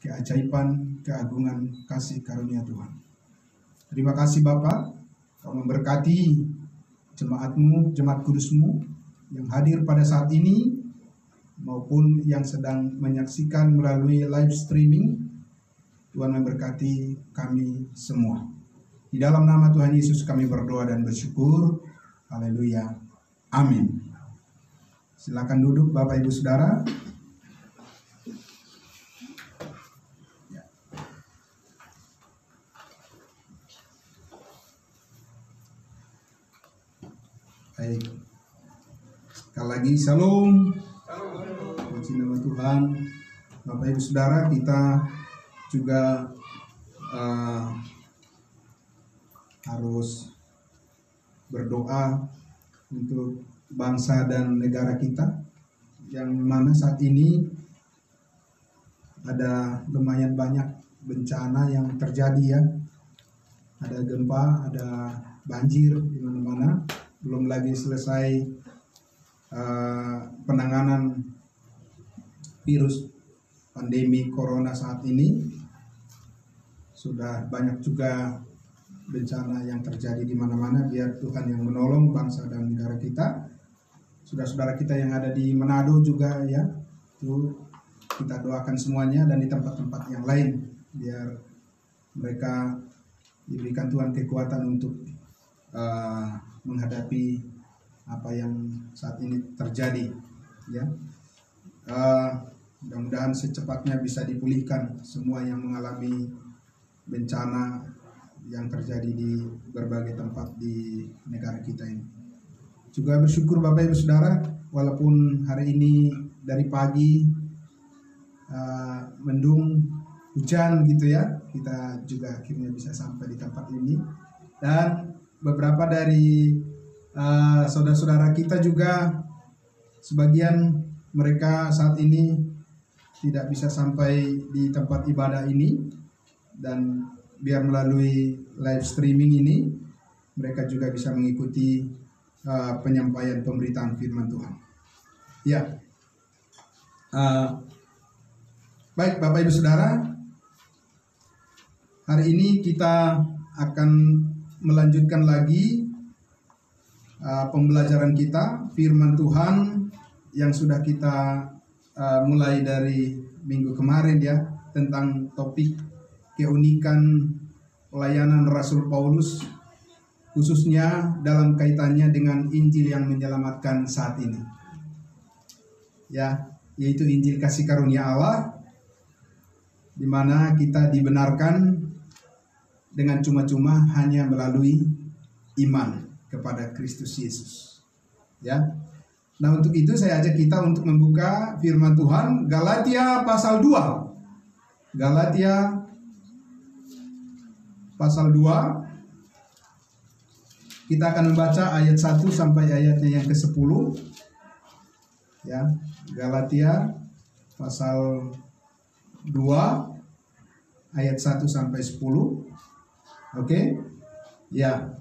keajaiban, keagungan kasih karunia Tuhan. Terima kasih Bapa, Kau memberkati jemaat-Mu, jemaat kudus-Mu yang hadir pada saat ini maupun yang sedang menyaksikan melalui live streaming. Tuhan memberkati kami semua. Di dalam nama Tuhan Yesus kami berdoa dan bersyukur. Haleluya. Amin. Silakan duduk Bapak Ibu Saudara. Baik. Sekali lagi Shalom. Puji nama Tuhan. Bapak Ibu Saudara, kita juga harus berdoa untuk bangsa dan negara kita, yang mana saat ini ada lumayan banyak bencana yang terjadi ya. Ada gempa, ada banjir di mana-mana. Belum lagi selesai penanganan virus pandemi corona saat ini. Sudah banyak juga bencana yang terjadi di mana-mana. Biar Tuhan yang menolong bangsa dan negara kita. Saudara-saudara kita yang ada di Manado juga ya, itu kita doakan semuanya, dan di tempat-tempat yang lain biar mereka diberikan Tuhan kekuatan untuk menghadapi apa yang saat ini terjadi ya. Mudah-mudahan secepatnya bisa dipulihkan semua yang mengalami bencana yang terjadi di berbagai tempat di negara kita ini. Juga bersyukur Bapak Ibu Saudara, walaupun hari ini dari pagi mendung, hujan gitu ya, kita juga akhirnya bisa sampai di tempat ini. Dan beberapa dari saudara-saudara kita juga, sebagian mereka saat ini tidak bisa sampai di tempat ibadah ini, dan biar melalui live streaming ini mereka juga bisa mengikuti penyampaian pemberitaan firman Tuhan. Ya, baik Bapak Ibu Saudara, hari ini kita akan melanjutkan lagi pembelajaran kita firman Tuhan yang sudah kita mulai dari minggu kemarin ya, tentang topik keunikan pelayanan Rasul Paulus, khususnya dalam kaitannya dengan Injil yang menyelamatkan saat ini ya, yaitu Injil kasih karunia Allah, di mana kita dibenarkan dengan cuma-cuma hanya melalui iman kepada Kristus Yesus ya. Nah, untuk itu saya ajak kita untuk membuka firman Tuhan Galatia pasal 2. Galatia pasal 2. Kita akan membaca ayat 1 sampai ayatnya yang ke-10 ya. Galatia pasal 2 ayat 1 sampai 10. Oke? Ya.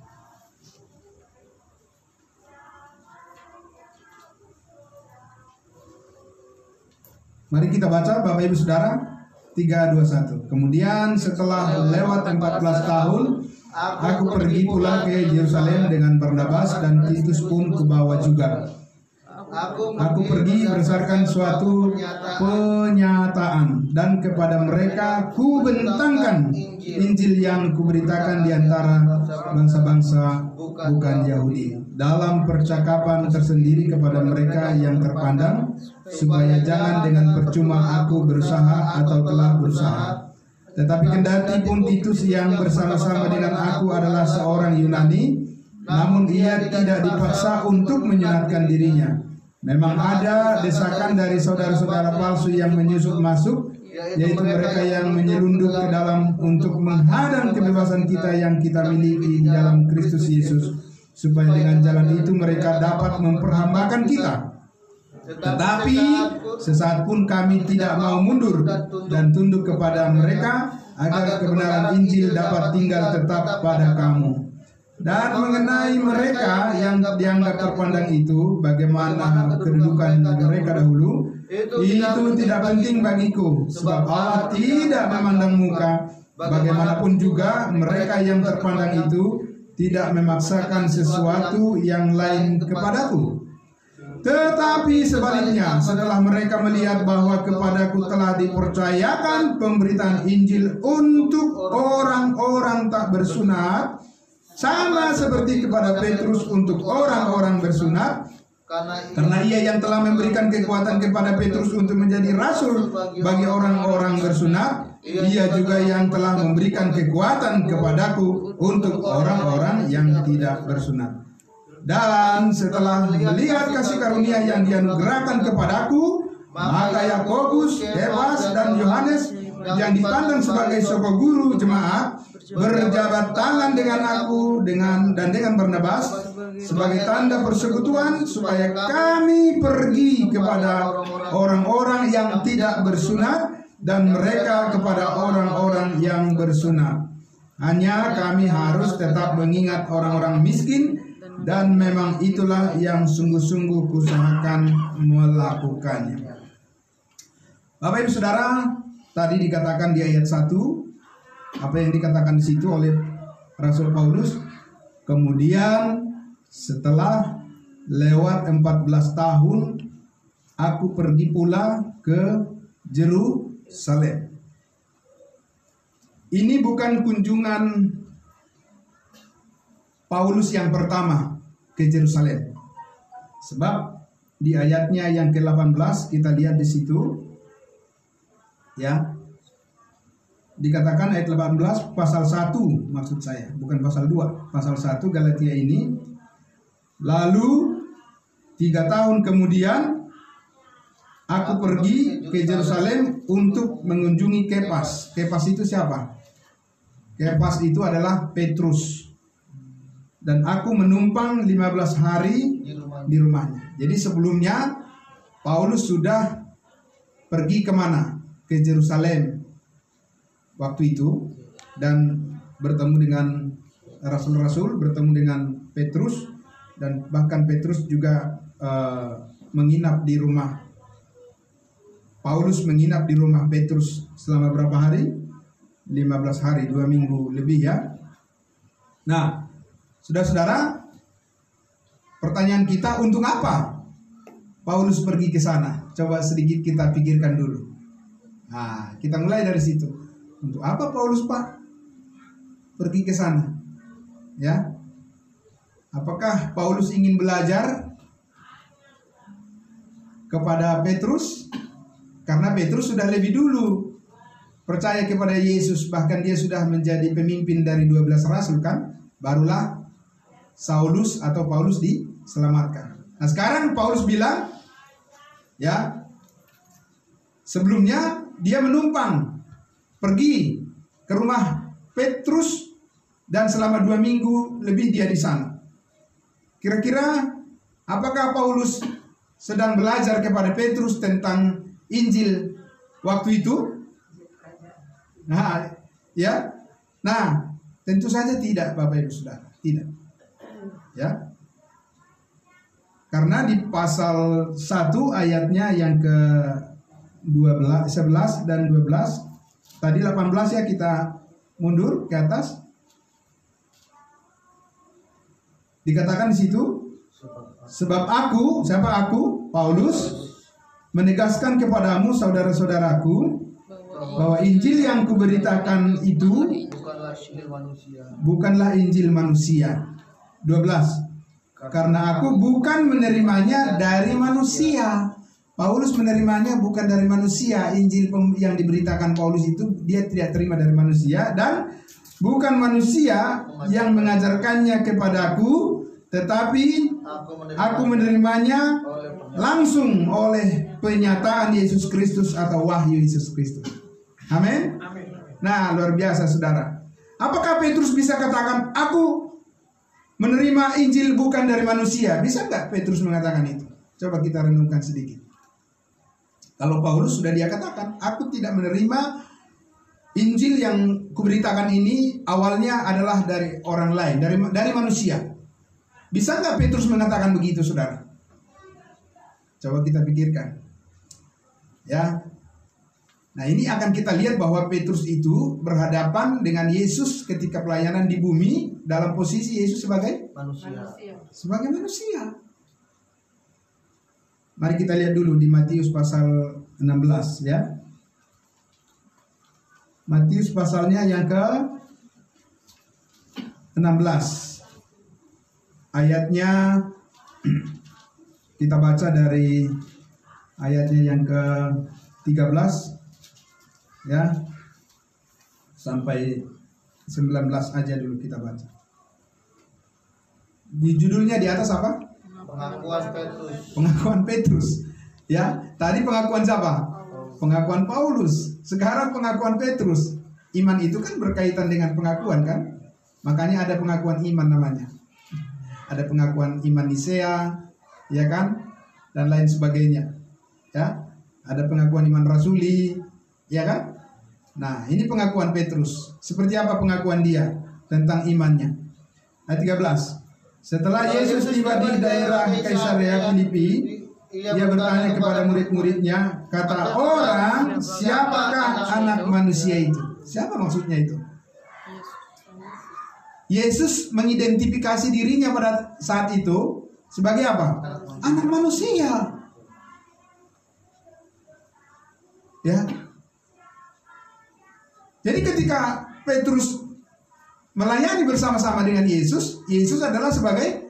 Mari kita baca Bapak Ibu Saudara. 3, 2, 1. Kemudian setelah lewat 14 tahun, aku pergi pula ke Yerusalem dengan Barnabas, dan Titus pun kubawa juga. Aku pergi berdasarkan suatu penyataan, dan kepada mereka ku bentangkan Injil yang kuberitakan di antara bangsa-bangsa bukan Yahudi, dalam percakapan tersendiri kepada mereka yang terpandang, supaya jangan dengan percuma aku berusaha atau telah berusaha. Tetapi kendati pun Titus yang bersama-sama dengan aku adalah seorang Yunani, namun ia tidak dipaksa untuk menyunatkan dirinya. Memang ada desakan dari saudara-saudara palsu yang menyusup masuk, yaitu mereka yang menyelundup ke dalam untuk menghadang kebebasan kita yang kita miliki di dalam Kristus Yesus, supaya dengan jalan itu mereka dapat memperhambakan kita. Tetapi sesaat pun kami tidak mau mundur dan tunduk kepada mereka, agar kebenaran Injil dapat tinggal tetap pada kamu. Dan mengenai mereka yang dianggap terpandang itu, bagaimana kedudukan mereka dahulu, itu tidak penting bagiku, sebab Allah tidak memandang muka. Bagaimanapun juga mereka yang terpandang itu tidak memaksakan sesuatu yang lain kepadaku. Tetapi sebaliknya, setelah mereka melihat bahwa kepadaku telah dipercayakan pemberitaan Injil untuk orang-orang tak bersunat, sama seperti kepada Petrus untuk orang-orang bersunat, karena ia yang telah memberikan kekuatan kepada Petrus untuk menjadi rasul bagi orang-orang bersunat, ia juga yang telah memberikan kekuatan kepadaku untuk orang-orang yang tidak bersunat. Dan setelah melihat kasih karunia yang dianugerahkan kepadaku, maka Yakobus, Kefas, dan Yohanes yang dipandang sebagai soko guru jemaat berjabat tangan dengan aku dengan Barnabas sebagai tanda persekutuan, supaya kami pergi kepada orang-orang yang tidak bersunat dan mereka kepada orang-orang yang bersunat. Hanya kami harus tetap mengingat orang-orang miskin, dan memang itulah yang sungguh-sungguh kuusahakan melakukannya. Bapak Ibu Saudara, tadi dikatakan di ayat 1, apa yang dikatakan di situ oleh Rasul Paulus. Kemudian setelah lewat 14 tahun, aku pergi pula ke Yerusalem. Ini bukan kunjungan Paulus yang pertama ke Yerusalem. Sebab di ayatnya yang ke-18 kita lihat di situ, ya. Dikatakan ayat 18 pasal 1 maksud saya, bukan pasal 2. Pasal 1 Galatia ini. Lalu 3 tahun kemudian aku pergi ke Yerusalem untuk mengunjungi Kefas. Kefas itu siapa? Kefas itu adalah Petrus. Dan aku menumpang 15 hari di rumahnya. Jadi sebelumnya Paulus sudah pergi kemana? Ke Yerusalem waktu itu, dan bertemu dengan rasul-rasul, bertemu dengan Petrus, dan bahkan Petrus juga menginap di rumah Paulus, menginap di rumah Petrus selama berapa hari? 15 hari, 2 minggu lebih ya. Nah, saudara-saudara, pertanyaan kita, untuk apa Paulus pergi ke sana? Coba sedikit kita pikirkan dulu. Nah, kita mulai dari situ. Untuk apa Paulus, Pak, pergi ke sana? Ya. Apakah Paulus ingin belajar kepada Petrus? Karena Petrus sudah lebih dulu percaya kepada Yesus, bahkan dia sudah menjadi pemimpin dari 12 rasul kan? Barulah Saulus atau Paulus diselamatkan. Nah, sekarang Paulus bilang, ya, sebelumnya dia menumpang pergi ke rumah Petrus, dan selama 2 minggu lebih dia di sana. Kira-kira apakah Paulus sedang belajar kepada Petrus tentang Injil waktu itu? Nah, ya. Nah, tentu saja tidak, Bapak Ibu Saudara, tidak. Ya. Karena di pasal 1 ayatnya yang ke 11 dan 12, tadi 18 ya, kita mundur ke atas. Dikatakan di situ, sebab aku, siapa aku? Paulus, menegaskan kepadamu saudara-saudaraku, bahwa Injil yang kuberitakan itu bukanlah Injil manusia. 12. Karena aku bukan menerimanya dari manusia. Paulus menerimanya bukan dari manusia. Injil yang diberitakan Paulus itu dia tidak terima dari manusia, dan bukan manusia yang mengajarkannya kepadaku, tetapi aku menerimanya langsung oleh penyataan Yesus Kristus atau wahyu Yesus Kristus. Amin. Nah, luar biasa saudara. Apakah Petrus bisa katakan aku menerima Injil bukan dari manusia? Bisa nggak Petrus mengatakan itu? Coba kita renungkan sedikit. Kalau Paulus sudah dia katakan, aku tidak menerima Injil yang kuberitakan ini awalnya adalah dari orang lain, dari manusia. Bisa nggak Petrus mengatakan begitu, saudara? Coba kita pikirkan. Ya. Nah, ini akan kita lihat bahwa Petrus itu berhadapan dengan Yesus ketika pelayanan di bumi dalam posisi Yesus sebagai manusia. Sebagai manusia. Mari kita lihat dulu di Matius pasal 16 ya. Matius pasalnya yang ke 16. Ayatnya kita baca dari ayatnya yang ke 13 ya sampai 19 aja dulu kita baca. Di judulnya di atas apa? Pengakuan Petrus. Pengakuan Petrus. Ya, tadi pengakuan siapa? Pengakuan Paulus. Sekarang pengakuan Petrus. Iman itu kan berkaitan dengan pengakuan kan? Makanya ada pengakuan iman namanya. Ada pengakuan iman Nisea, ya kan? Dan lain sebagainya. Ya, ada pengakuan iman rasuli, ya kan? Nah, ini pengakuan Petrus. Seperti apa pengakuan dia tentang imannya? Ayat 13. Setelah Yesus tiba di daerah Kaisarea Filipi, ia bertanya kepada murid-muridnya, kata orang, siapakah anak manusia itu? Siapa maksudnya itu? Yesus mengidentifikasi dirinya pada saat itu sebagai apa? Anak manusia. Ya. Jadi ketika Petrus melayani bersama-sama dengan Yesus, Yesus adalah sebagai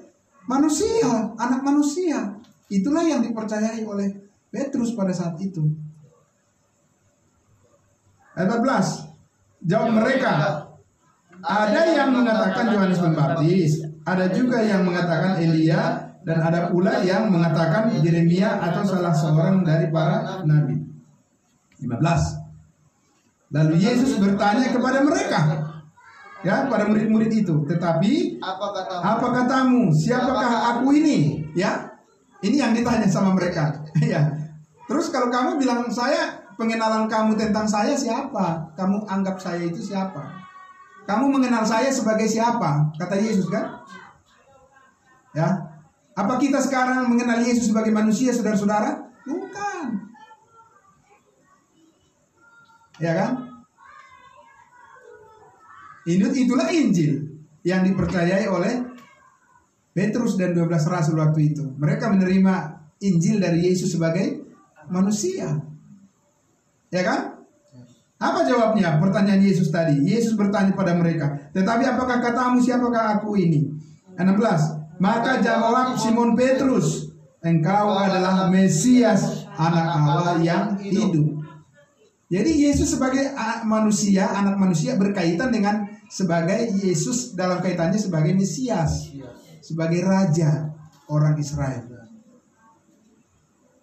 manusia, anak manusia. Itulah yang dipercayai oleh Petrus pada saat itu. Ayat 14. Jawab mereka, ada yang mengatakan Yohanes Pembaptis, ada juga yang mengatakan Elia, dan ada pula yang mengatakan Yeremia atau salah seorang dari para nabi. 15. Lalu Yesus bertanya kepada mereka, ya, pada murid-murid itu, tetapi apa katamu? Siapakah aku ini? Ya, ini yang ditanya sama mereka. Ya. Terus kalau kamu bilang saya, pengenalan kamu tentang saya siapa? Kamu anggap saya itu siapa? Kamu mengenal saya sebagai siapa? Kata Yesus kan? Ya. Apa kita sekarang mengenal Yesus sebagai manusia, saudara-saudara? Bukan. Ya kan? Itulah Injil yang dipercayai oleh Petrus dan 12 rasul waktu itu. Mereka menerima Injil dari Yesus sebagai manusia. Ya kan? Apa jawabnya? Pertanyaan Yesus tadi. Yesus bertanya pada mereka, tetapi apakah katamu, siapakah aku ini? 16. Maka jawab Simon Petrus, engkau adalah Mesias, anak Allah yang hidup. Jadi Yesus sebagai manusia, anak manusia berkaitan dengan sebagai Yesus dalam kaitannya sebagai Mesias, sebagai raja orang Israel.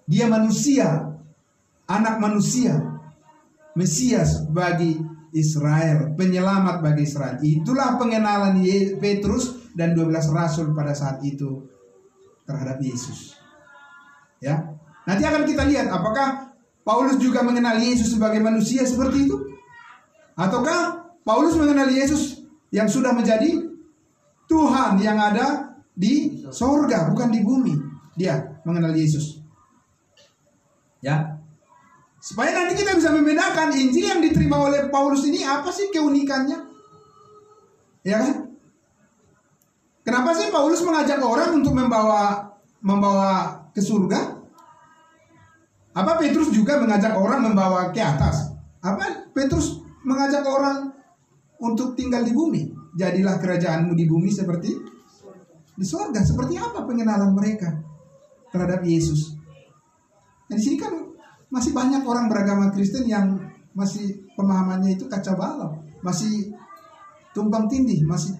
Dia manusia, anak manusia, Mesias bagi Israel, penyelamat bagi Israel. Itulah pengenalan Petrus dan 12 rasul pada saat itu terhadap Yesus. Ya. Nanti akan kita lihat apakah Paulus juga mengenal Yesus sebagai manusia seperti itu? Ataukah Paulus mengenal Yesus yang sudah menjadi Tuhan yang ada di sorga, bukan di bumi? Dia mengenal Yesus. Ya. Supaya nanti kita bisa membedakan Injil yang diterima oleh Paulus ini apa sih keunikannya? Ya kan? Kenapa sih Paulus mengajak orang untuk membawa ke surga? Apa Petrus juga mengajak orang membawa ke atas? Apa Petrus mengajak orang untuk tinggal di bumi? Jadilah kerajaanmu di bumi seperti di surga. Seperti apa pengenalan mereka terhadap Yesus? Nah, di sini kan masih banyak orang beragama Kristen yang masih pemahamannya itu kacau balau, masih tumpang tindih, masih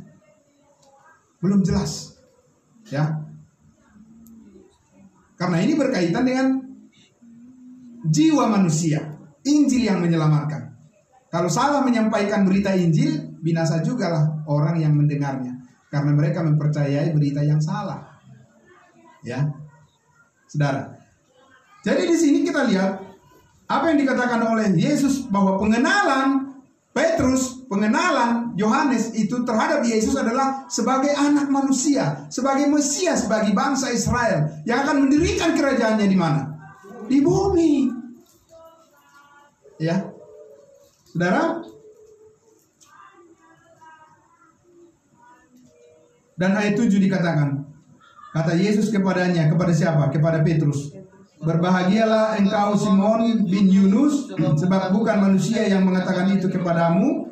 belum jelas. Ya. Karena ini berkaitan dengan jiwa manusia, Injil yang menyelamatkan. Kalau salah menyampaikan berita Injil, binasa juga lah orang yang mendengarnya, karena mereka mempercayai berita yang salah. Ya, saudara. Jadi di sini kita lihat apa yang dikatakan oleh Yesus bahwa pengenalan Petrus, pengenalan Yohanes itu terhadap Yesus adalah sebagai anak manusia, sebagai Mesias bagi bangsa Israel yang akan mendirikan kerajaannya di mana? Di bumi. Ya. Saudara? Dan ayat 7 dikatakan, kata Yesus kepadanya, kepada siapa? Kepada Petrus. Berbahagialah engkau Simon bin Yunus, sebab bukan manusia yang mengatakan itu kepadamu,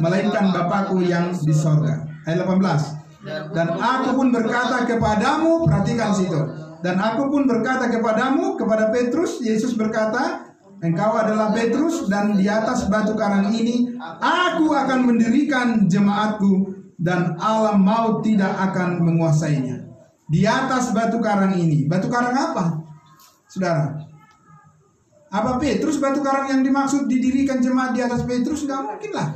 melainkan Bapakku yang di sorga. Ayat 18. Dan aku pun berkata kepadamu, perhatikan situ. Dan aku pun berkata kepadamu, kepada Petrus, Yesus berkata, engkau adalah Petrus, dan di atas batu karang ini aku akan mendirikan jemaatku, dan alam maut tidak akan menguasainya. Di atas batu karang ini. Batu karang apa? Saudara, apa Petrus batu karang yang dimaksud didirikan jemaat di atas Petrus? Enggak mungkin lah.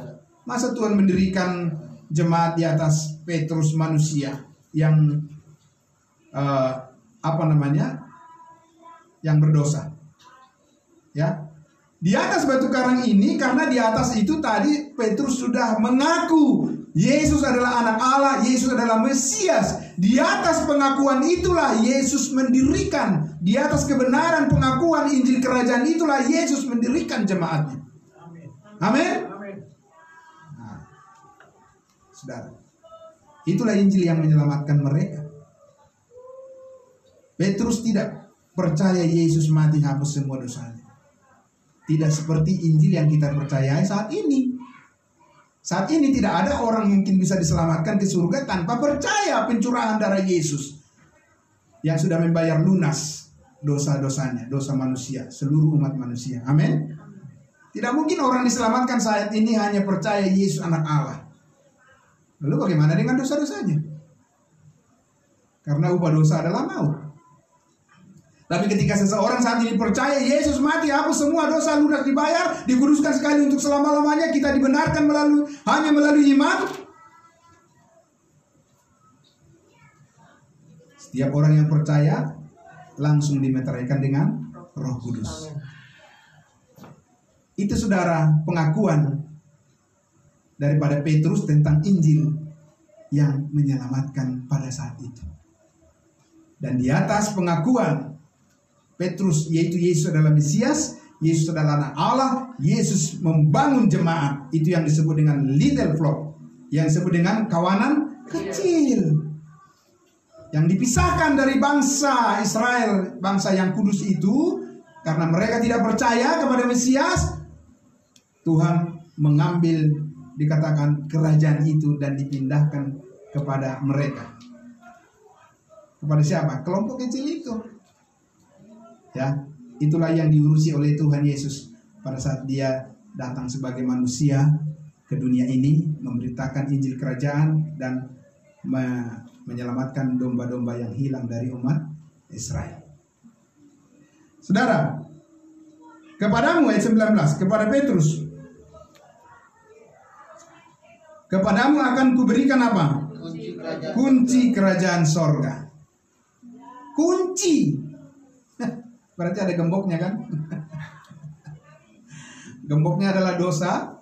Masa Tuhan mendirikan jemaat di atas Petrus manusia yang yang berdosa. Ya. Di atas batu karang ini, karena di atas itu tadi Petrus sudah mengaku Yesus adalah anak Allah, Yesus adalah Mesias. Di atas pengakuan itulah Yesus mendirikan. Di atas kebenaran pengakuan Injil Kerajaan itulah Yesus mendirikan jemaatnya. Amin. Nah, saudara, itulah Injil yang menyelamatkan mereka. Petrus tidak percaya Yesus mati hapus semua dosanya. Tidak seperti Injil yang kita percayai saat ini. Saat ini tidak ada orang mungkin bisa diselamatkan ke surga tanpa percaya pencurahan darah Yesus yang sudah membayar lunas dosa-dosanya, dosa manusia, seluruh umat manusia. Amin. Tidak mungkin orang diselamatkan saat ini hanya percaya Yesus anak Allah. Lalu bagaimana dengan dosa-dosanya? Karena upah dosa adalah maut. Tapi ketika seseorang saat ini percaya Yesus mati, hapus semua dosa, lunas dibayar, dikuduskan sekali untuk selama-lamanya, kita dibenarkan hanya melalui iman. Setiap orang yang percaya langsung dimeteraikan dengan Roh Kudus. Itu saudara pengakuan daripada Petrus tentang Injil yang menyelamatkan pada saat itu. Dan di atas pengakuan Petrus, yaitu Yesus adalah Mesias, Yesus adalah anak Allah, Yesus membangun jemaat. Itu yang disebut dengan little flock, yang disebut dengan kawanan kecil, yang dipisahkan dari bangsa Israel, bangsa yang kudus itu. Karena mereka tidak percaya kepada Mesias, Tuhan mengambil, dikatakan, kerajaan itu dan dipindahkan kepada mereka. Kepada siapa? Kelompok kecil itu. Ya, itulah yang diurusi oleh Tuhan Yesus pada saat dia datang sebagai manusia ke dunia ini, memberitakan Injil Kerajaan dan menyelamatkan domba-domba yang hilang dari umat Israel. Saudara, kepadamu ayat 19, kepada Petrus, kepadamu akan kuberikan apa? Kunci kerajaan sorga. Kunci. Berarti ada gemboknya kan? Gemboknya adalah dosa.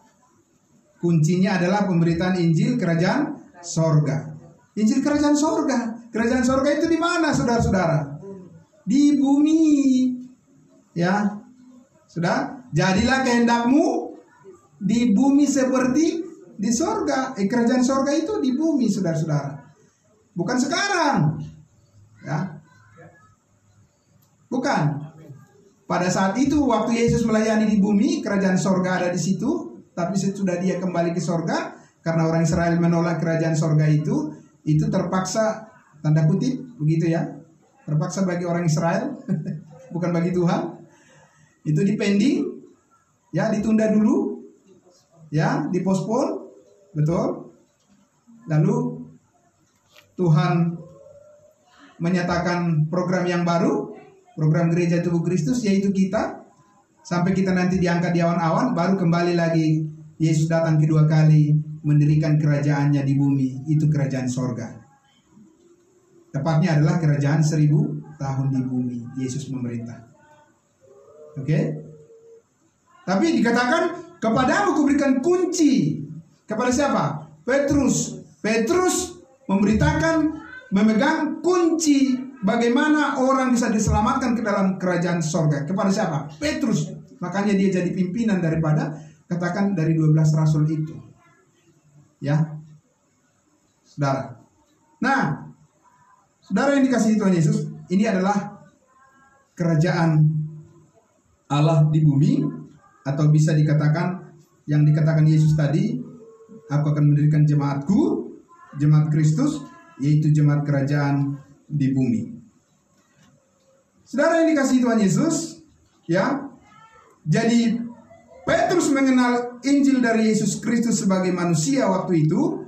Kuncinya adalah pemberitaan Injil Kerajaan Sorga. Injil Kerajaan Sorga. Kerajaan Sorga itu di mana, saudara-saudara? Di bumi. Ya, sudah. Jadilah kehendakmu di bumi seperti di sorga. Kerajaan sorga itu di bumi, saudara-saudara. Bukan sekarang. Ya. Bukan. Pada saat itu waktu Yesus melayani di bumi, kerajaan sorga ada di situ. Tapi sesudah dia kembali ke sorga, karena orang Israel menolak kerajaan sorga itu terpaksa, tanda kutip, begitu ya, terpaksa bagi orang Israel, bukan bagi Tuhan. Itu dipending, ya, ditunda dulu, ya, dipospon, betul. Lalu Tuhan menyatakan program yang baru, program gereja tubuh Kristus, yaitu kita, sampai kita nanti diangkat di awan-awan, baru kembali lagi Yesus datang kedua kali mendirikan kerajaannya di bumi. Itu kerajaan sorga. Tepatnya adalah kerajaan 1000 tahun di bumi. Yesus memerintah. Oke? Tapi dikatakan, kepadamu kuberikan kunci. Kepada siapa? Petrus. Petrus memberitakan, memegang kunci bagaimana orang bisa diselamatkan ke dalam kerajaan sorga. Kepada siapa? Petrus. Makanya dia jadi pimpinan daripada, katakan, dari 12 rasul itu. Ya, saudara. Nah, saudara yang dikasihi Tuhan Yesus, ini adalah kerajaan Allah di bumi, atau bisa dikatakan yang dikatakan Yesus tadi, aku akan mendirikan jemaatku, jemaat Kristus, yaitu jemaat kerajaan di bumi. Saudara yang dikasihi Tuhan Yesus, ya, jadi Petrus mengenal Injil dari Yesus Kristus sebagai manusia waktu itu,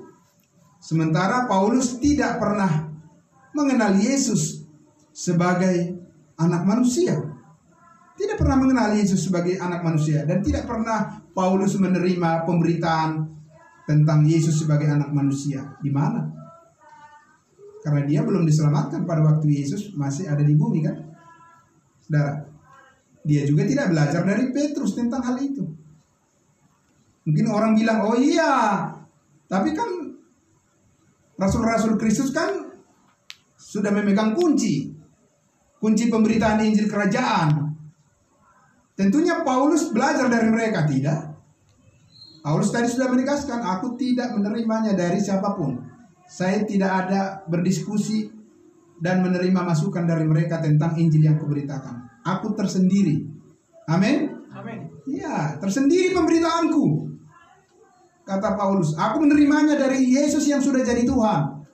sementara Paulus tidak pernah mengenal Yesus sebagai anak manusia. Tidak pernah mengenal Yesus sebagai anak manusia, dan tidak pernah Paulus menerima pemberitaan tentang Yesus sebagai anak manusia. Di mana? Karena dia belum diselamatkan pada waktu Yesus masih ada di bumi, kan? Saudara, dia juga tidak belajar dari Petrus tentang hal itu. Mungkin orang bilang, oh iya, tapi kan rasul-rasul Kristus kan sudah memegang kunci pemberitaan Injil kerajaan. Tentunya Paulus belajar dari mereka. Tidak. Paulus tadi sudah menegaskan, aku tidak menerimanya dari siapapun. Saya tidak ada berdiskusi dan menerima masukan dari mereka tentang Injil yang kuberitakan. Aku tersendiri. Amin. Amin. Ya, tersendiri pemberitaanku. Kata Paulus, aku menerimanya dari Yesus yang sudah jadi Tuhan,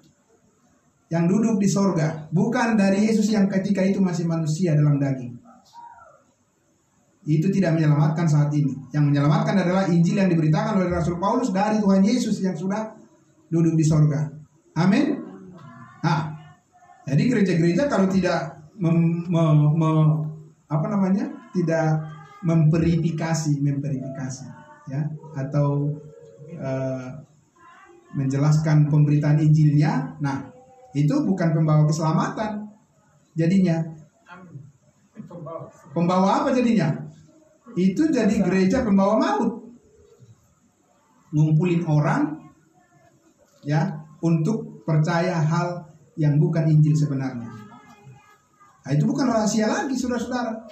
yang duduk di sorga, bukan dari Yesus yang ketika itu masih manusia dalam daging. Itu tidak menyelamatkan saat ini. Yang menyelamatkan adalah Injil yang diberitakan oleh Rasul Paulus dari Tuhan Yesus yang sudah duduk di sorga. Amin. Nah, jadi gereja-gereja kalau tidak tidak memverifikasi, ya, atau menjelaskan pemberitaan Injilnya, nah itu bukan pembawa keselamatan jadinya. Pembawa apa jadinya? Itu jadi gereja pembawa maut, ngumpulin orang, ya, untuk percaya hal yang bukan Injil sebenarnya. Nah, itu bukan rahasia lagi, saudara-saudara.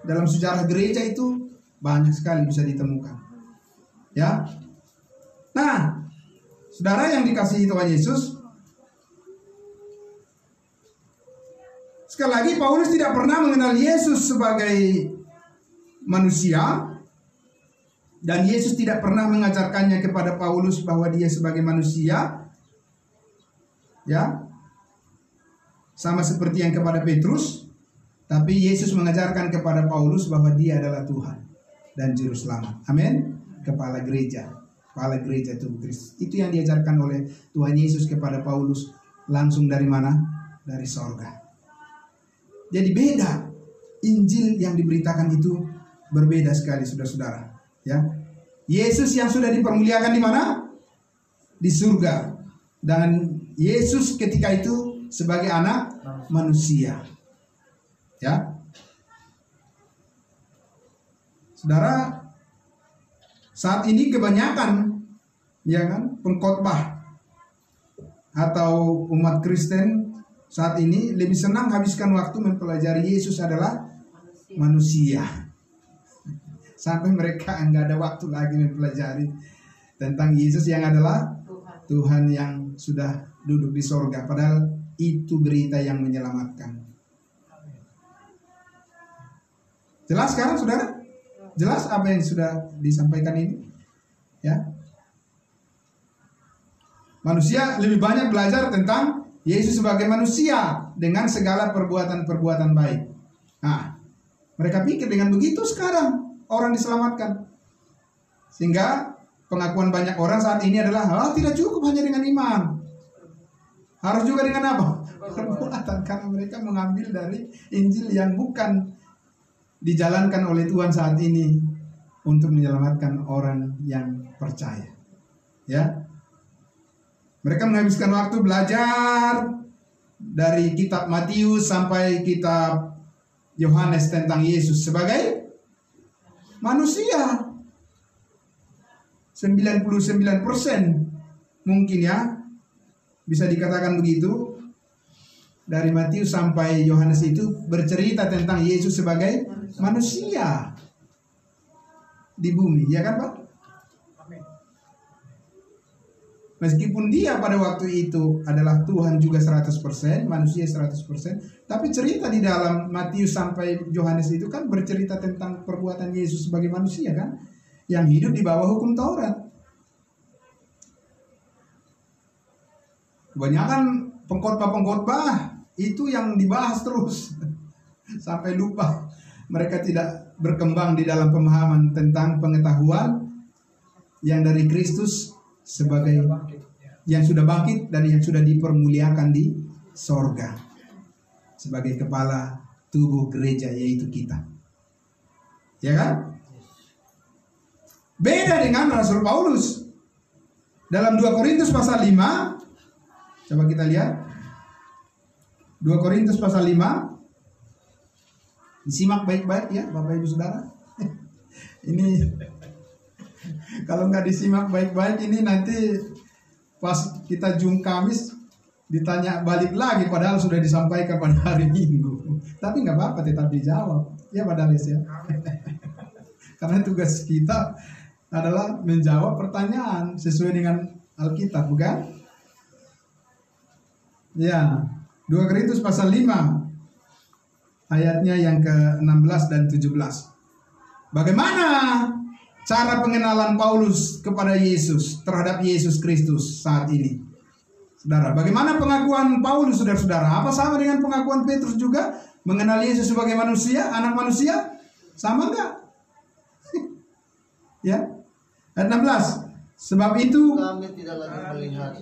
Dalam sejarah gereja itu banyak sekali bisa ditemukan, ya. Nah, saudara yang dikasihi Tuhan Yesus, sekali lagi Paulus tidak pernah mengenal Yesus sebagai manusia, dan Yesus tidak pernah mengajarkannya kepada Paulus bahwa dia sebagai manusia, ya, sama seperti yang kepada Petrus. Tapi Yesus mengajarkan kepada Paulus bahwa dia adalah Tuhan dan Juru Selamat. Amin. Kepala gereja tubuh Kristus. Itu yang diajarkan oleh Tuhan Yesus kepada Paulus langsung dari mana? Dari sorga. Jadi beda. Injil yang diberitakan itu berbeda sekali, saudara-saudara. Ya, Yesus yang sudah dipermuliakan di mana? Di surga. Dan Yesus ketika itu sebagai anak manusia. Ya, saudara, saat ini kebanyakan, ya kan, pengkhotbah atau umat Kristen saat ini lebih senang habiskan waktu mempelajari Yesus adalah manusia. Sampai mereka enggak ada waktu lagi mempelajari tentang Yesus yang adalah Tuhan yang sudah duduk di sorga. Padahal itu berita yang menyelamatkan. Jelas sekarang, saudara? Jelas apa yang sudah disampaikan ini? Ya. Manusia lebih banyak belajar tentang Yesus sebagai manusia dengan segala perbuatan-perbuatan baik. Nah, mereka pikir dengan begitu sekarang orang diselamatkan. Sehingga pengakuan banyak orang saat ini adalah, tidak cukup hanya dengan iman. Harus juga dengan apa? Perbuatan. Karena mereka mengambil dari Injil yang bukan dijalankan oleh Tuhan saat ini untuk menyelamatkan orang yang percaya. Ya. Mereka menghabiskan waktu belajar dari kitab Matius sampai kitab Yohanes tentang Yesus sebagai manusia. 99% mungkin, ya, bisa dikatakan begitu. Dari Matius sampai Yohanes itu bercerita tentang Yesus sebagai manusia. di bumi, ya kan Pak? Meskipun dia pada waktu itu adalah Tuhan juga 100%, manusia 100%, tapi cerita di dalam Matius sampai Yohanes itu kan bercerita tentang perbuatan Yesus sebagai manusia kan, yang hidup di bawah hukum Taurat. Kebanyakan pengkhotbah-pengkhotbah itu yang dibahas terus sampai lupa. Mereka tidak berkembang di dalam pemahaman tentang pengetahuan yang dari Kristus sebagai yang sudah bangkit dan yang sudah dipermuliakan di sorga sebagai kepala tubuh gereja, yaitu kita. Ya kan? Beda dengan Rasul Paulus. Dalam 2 Korintus pasal 5, coba kita lihat 2 Korintus pasal 5. Disimak baik-baik ya Bapak Ibu Saudara. Ini kalau nggak disimak baik-baik ini nanti pas kita Kamis ditanya balik lagi padahal sudah disampaikan pada hari Minggu. Tapi nggak apa-apa, tetap dijawab. Ya Pak Dalis ya. Karena tugas kita adalah menjawab pertanyaan sesuai dengan Alkitab, bukan? Ya, 2 Korintus pasal 5 ayatnya yang ke-16 dan 17. Bagaimana cara pengenalan Paulus kepada Yesus, terhadap Yesus Kristus saat ini? Saudara, bagaimana pengakuan Paulus, saudara-saudara? Apa sama dengan pengakuan Petrus juga? Mengenal Yesus sebagai manusia, anak manusia? Sama enggak? Ya. Ayat 16. Sebab itu kami tidak lagi melihat.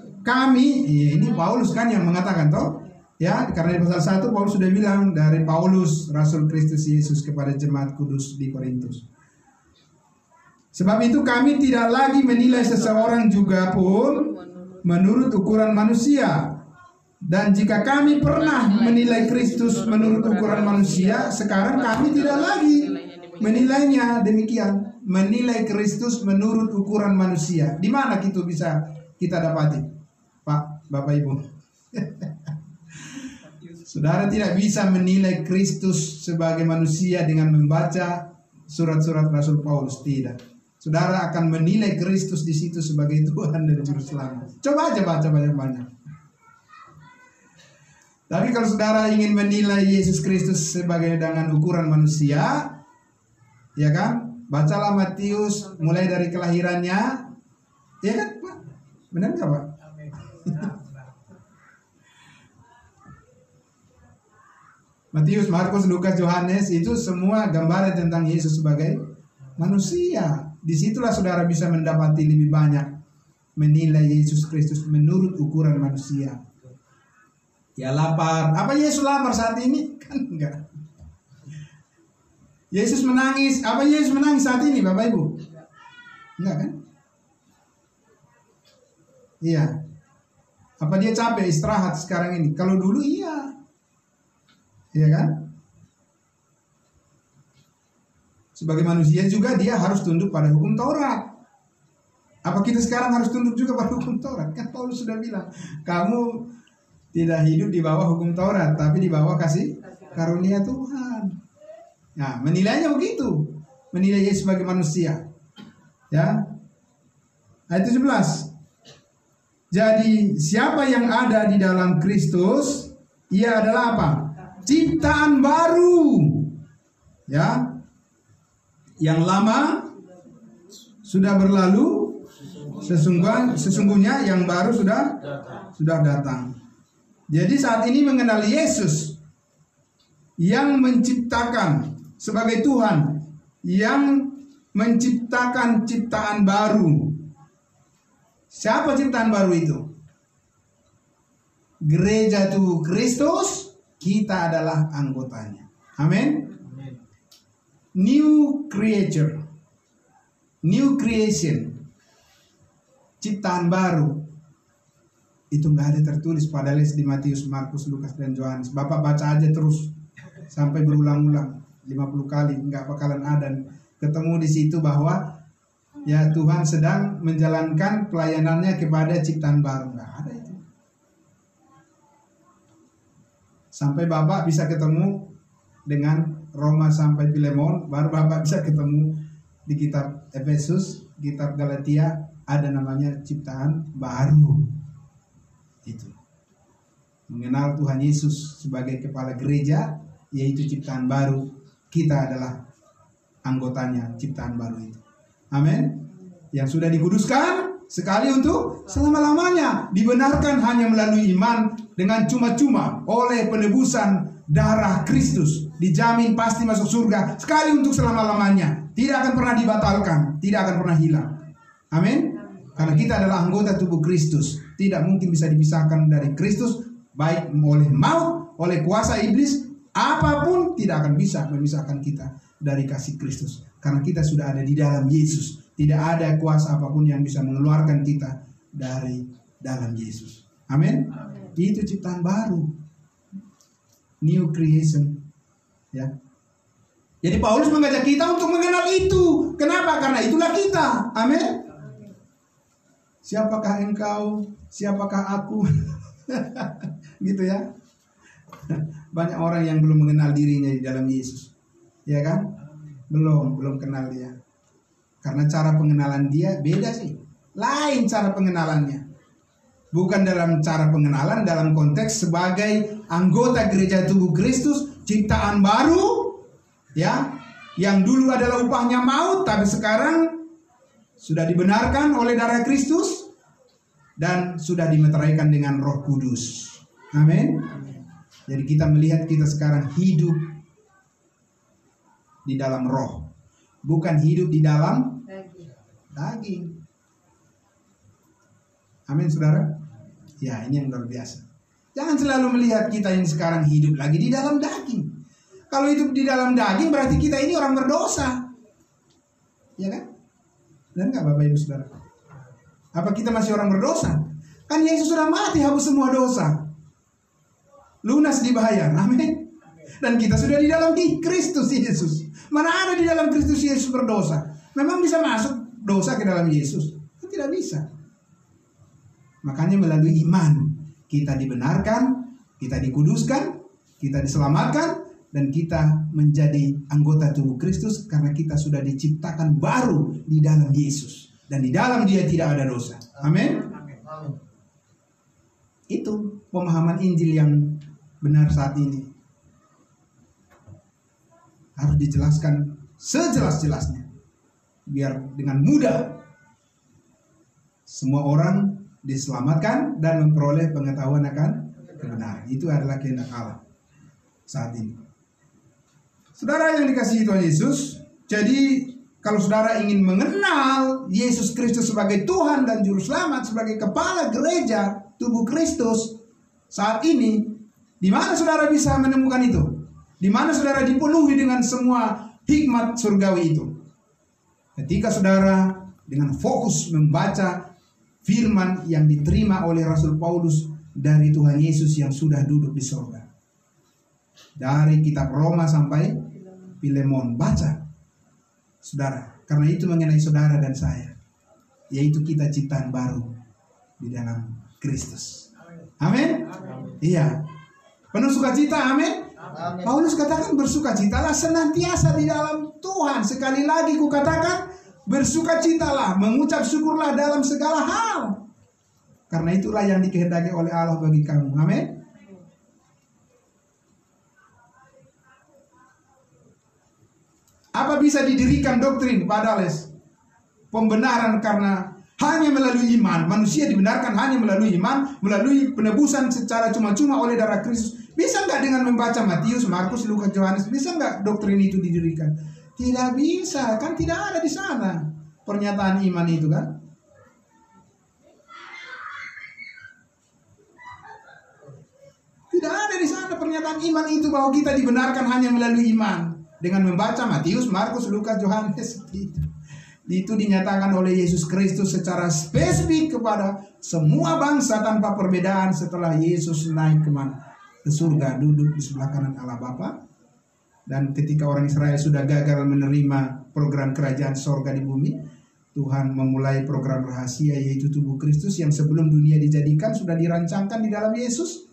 Ini Paulus kan yang mengatakan toh. Ya, karena di pasal 1 Paulus sudah bilang dari Paulus, Rasul Kristus Yesus kepada jemaat kudus di Korintus. Sebab itu kami tidak lagi menilai seseorang juga pun menurut ukuran manusia. Dan jika kami pernah menilai Kristus menurut ukuran manusia, sekarang kami tidak lagi menilainya demikian. Menilai Kristus menurut ukuran manusia. Di mana itu bisa kita dapati, Pak, Bapak, Ibu? Saudara tidak bisa menilai Kristus sebagai manusia dengan membaca surat-surat Rasul Paulus, tidak. Saudara akan menilai Kristus di situ sebagai Tuhan dan Juru Selamat. Coba aja baca banyak-banyak. Tapi kalau saudara ingin menilai Yesus Kristus sebagai dengan ukuran manusia, ya kan? Bacalah Matius mulai dari kelahirannya, ya kan, Pak? Benar nggak, Pak? Matius, Markus, Lukas, Yohanes itu semua gambaran tentang Yesus sebagai manusia. Disitulah saudara bisa mendapati lebih banyak menilai Yesus Kristus menurut ukuran manusia. Ya lapar, apa Yesus lapar saat ini? Kan enggak. Yesus menangis, apa Yesus menangis saat ini, Bapak Ibu? Enggak kan? Iya. Apa dia capek istirahat sekarang ini? Kalau dulu iya. Iya kan? Sebagai manusia juga dia harus tunduk pada hukum Taurat. Apa kita sekarang harus tunduk juga pada hukum Taurat? Kan Paulus sudah bilang, kamu tidak hidup di bawah hukum Taurat, tapi di bawah kasih karunia Tuhan. Nah, menilainya begitu. Menilai Yesus sebagai manusia. Ya. Ayat 17. Jadi, siapa yang ada di dalam Kristus, ia adalah apa? Ciptaan baru. Ya. Yang lama sudah berlalu, sesungguhnya yang baru sudah datang. Jadi saat ini mengenal Yesus yang menciptakan sebagai Tuhan, yang menciptakan ciptaan baru. Siapa ciptaan baru itu? Gereja tubuh Kristus, kita adalah anggotanya. Amin. New creature, new creation, ciptaan baru. Itu nggak ada tertulis pada list di Matius, Markus, Lukas, dan Yohanes. Bapak baca aja terus sampai berulang-ulang 50 kali, nggak bakalan ada ketemu di situ bahwa ya Tuhan sedang menjalankan pelayanannya kepada ciptaan baru. Nggak ada itu. Sampai Bapak bisa ketemu dengan Roma sampai Filemon, baru Bapak bisa ketemu di kitab Efesus, kitab Galatia ada namanya ciptaan baru. Itu. Mengenal Tuhan Yesus sebagai kepala gereja, yaitu ciptaan baru. Kita adalah anggotanya ciptaan baru itu. Amin. Yang sudah dikuduskan sekali untuk selama-lamanya, dibenarkan hanya melalui iman dengan cuma-cuma oleh penebusan darah Kristus, dijamin pasti masuk surga sekali untuk selama-lamanya, tidak akan pernah dibatalkan, tidak akan pernah hilang. Amin. Karena kita adalah anggota tubuh Kristus, tidak mungkin bisa dipisahkan dari Kristus, baik oleh maut, oleh kuasa iblis, apapun tidak akan bisa memisahkan kita dari kasih Kristus. Karena kita sudah ada di dalam Yesus. Tidak ada kuasa apapun yang bisa mengeluarkan kita dari dalam Yesus. Amin. Itu ciptaan baru. New creation. Ya. Jadi Paulus mengajak kita untuk mengenal itu. Kenapa? Karena itulah kita. Amin. Siapakah engkau? Siapakah aku? Gitu ya. Banyak orang yang belum mengenal dirinya di dalam Yesus. Ya kan? Belum kenal dia. Karena cara pengenalan dia beda sih. Lain cara pengenalannya. Bukan dalam cara pengenalan dalam konteks sebagai anggota gereja tubuh Kristus, ciptaan baru, ya, yang dulu adalah upahnya maut, tapi sekarang sudah dibenarkan oleh darah Kristus dan sudah dimeteraikan dengan Roh Kudus. Amin. Jadi kita melihat kita sekarang hidup di dalam roh, bukan hidup di dalam daging. Amin, saudara. Ya, ini yang luar biasa. Jangan selalu melihat kita yang sekarang hidup lagi di dalam daging. Kalau hidup di dalam daging berarti kita ini orang berdosa. Ya kan? Dan enggak Bapak Ibu Saudara? Apa kita masih orang berdosa? Kan Yesus sudah mati hapus semua dosa. Lunas dibayar. Amin. Dan kita sudah di dalam Kristus Yesus. Mana ada di dalam Kristus Yesus berdosa? Memang bisa masuk dosa ke dalam Yesus? Tidak bisa. Makanya melalui iman kita dibenarkan, kita dikuduskan, kita diselamatkan, dan kita menjadi anggota tubuh Kristus karena kita sudah diciptakan baru di dalam Yesus. Dan di dalam Dia tidak ada dosa. Amin. Itu pemahaman Injil yang benar saat ini. Harus dijelaskan sejelas-jelasnya. Biar dengan mudah semua orang diselamatkan dan memperoleh pengetahuan akan kebenaran. Itu adalah kehendak Allah saat ini. Saudara yang dikasihi Tuhan Yesus, jadi kalau saudara ingin mengenal Yesus Kristus sebagai Tuhan dan Juru Selamat, sebagai kepala gereja tubuh Kristus saat ini, di mana saudara bisa menemukan itu? Di mana saudara dipenuhi dengan semua hikmat surgawi itu? Ketika saudara dengan fokus membaca firman yang diterima oleh Rasul Paulus dari Tuhan Yesus yang sudah duduk di surga. Dari kitab Roma sampai Filemon, baca saudara, karena itu mengenai saudara dan saya, yaitu kita ciptaan baru di dalam Kristus. Amin. Iya. Penuh sukacita, amin. Paulus katakan bersukacitalah senantiasa di dalam Tuhan. Sekali lagi ku katakan bersukacitalah, mengucap syukurlah dalam segala hal. Karena itulah yang dikehendaki oleh Allah bagi kamu. Amin. Apa bisa didirikan doktrin padahal pembenaran karena hanya melalui iman. Manusia dibenarkan hanya melalui iman, melalui penebusan secara cuma-cuma oleh darah Kristus. Bisa nggak dengan membaca Matius, Markus, Lukas, Yohanes? Bisa nggak doktrin itu didirikan? Tidak bisa, kan tidak ada di sana pernyataan iman itu kan. Tidak ada di sana pernyataan iman itu bahwa kita dibenarkan hanya melalui iman dengan membaca Matius, Markus, Lukas, Yohanes. Itu dinyatakan oleh Yesus Kristus secara spesifik kepada semua bangsa tanpa perbedaan setelah Yesus naik ke surga, duduk di sebelah kanan Allah Bapa. Dan ketika orang Israel sudah gagal menerima program kerajaan sorga di bumi, Tuhan memulai program rahasia, yaitu tubuh Kristus yang sebelum dunia dijadikan sudah dirancangkan di dalam Yesus.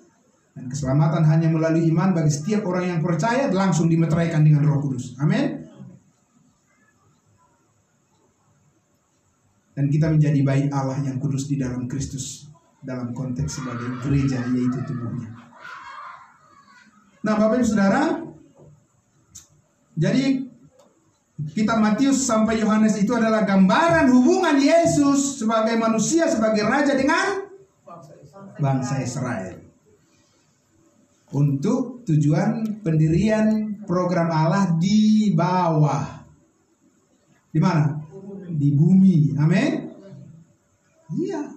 Dan keselamatan hanya melalui iman bagi setiap orang yang percaya, langsung dimeteraikan dengan Roh Kudus. Amin. dan kita menjadi bait Allah yang kudus di dalam Kristus, dalam konteks sebagai gereja, yaitu tubuhnya. Nah, Bapak Ibu Saudara, jadi kitab Matius sampai Yohanes itu adalah gambaran hubungan Yesus sebagai manusia, sebagai raja dengan bangsa Israel. Untuk tujuan pendirian program Allah di bawah. Di mana? Di bumi. Amin. Iya.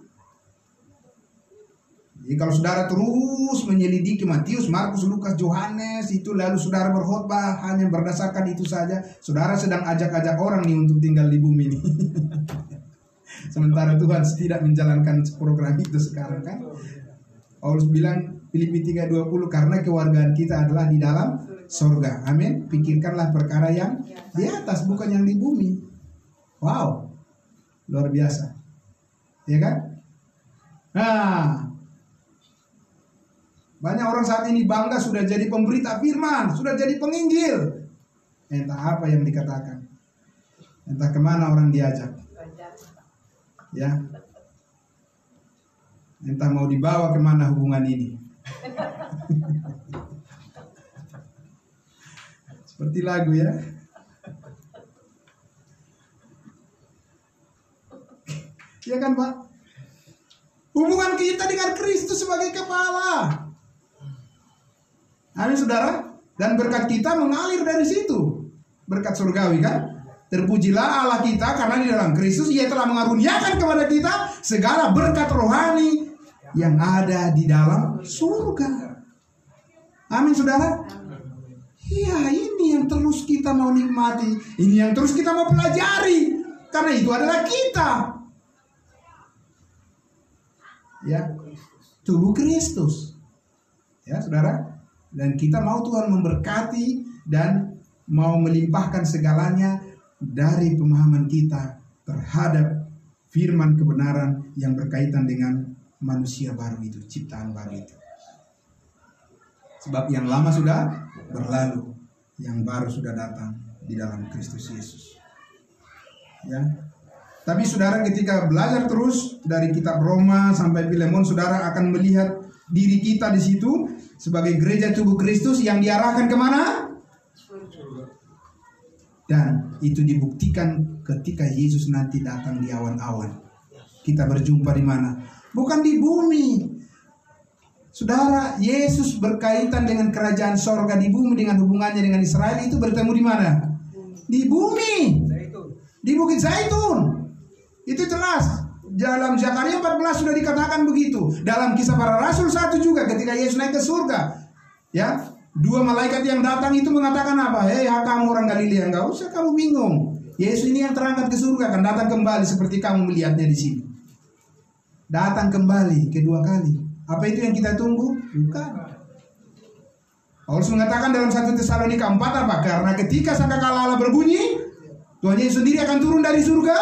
Jadi kalau saudara terus menyelidiki Matius, Markus, Lukas, Yohanes itu, lalu saudara berkhotbah hanya berdasarkan itu saja, saudara sedang ajak-ajak orang nih untuk tinggal di bumi ini. Sementara Tuhan tidak menjalankan program itu sekarang kan. Paulus bilang Filipi 3:20, karena kewargaan kita adalah di dalam sorga. Amin. Pikirkanlah perkara yang di atas, bukan yang di bumi. Wow, luar biasa, ya kan? Nah, banyak orang saat ini bangga sudah jadi pemberita firman, sudah jadi penginjil. Entah apa yang dikatakan, entah kemana orang diajak, ya, entah mau dibawa kemana hubungan ini. Seperti lagu ya. Ya kan Pak? Hubungan kita dengan Kristus sebagai kepala. Amin saudara. Dan berkat kita mengalir dari situ. Berkat surgawi kan. Terpujilah Allah kita karena di dalam Kristus Ia telah mengaruniakan kepada kita segala berkat rohani yang ada di dalam surga. Amin saudara. Iya, ini yang terus kita mau nikmati. Ini yang terus kita mau pelajari. Karena itu adalah kita. Ya, tubuh Kristus. Ya, saudara. Dan kita mau Tuhan memberkati dan mau melimpahkan segalanya dari pemahaman kita terhadap firman kebenaran yang berkaitan dengan manusia baru itu, ciptaan baru itu. Sebab yang lama sudah berlalu, yang baru sudah datang di dalam Kristus Yesus. Ya. Tapi saudara, ketika belajar terus dari kitab Roma sampai Filemon, saudara akan melihat diri kita di situ sebagai gereja tubuh Kristus yang diarahkan kemana? Dan itu dibuktikan ketika Yesus nanti datang di awan-awan. Kita berjumpa di mana? Bukan di bumi. Saudara, Yesus berkaitan dengan kerajaan sorga di bumi dengan hubungannya dengan Israel itu bertemu di mana? Di bumi. Di Bukit Zaitun. Itu jelas. Dalam Zakaria 14 sudah dikatakan begitu. Dalam Kisah Para Rasul 1 juga ketika Yesus naik ke surga. Ya, dua malaikat yang datang itu mengatakan apa? Hei kamu orang Galilea, enggak usah kamu bingung. Yesus ini yang terangkat ke surga akan datang kembali seperti kamu melihatnya di sini. Datang kembali kedua kali. Apa itu yang kita tunggu? Bukan. Paulus mengatakan dalam 1 Tesalonika 4 apa? Karena ketika sangkakala Allah berbunyi, Tuhan Yesus sendiri akan turun dari surga.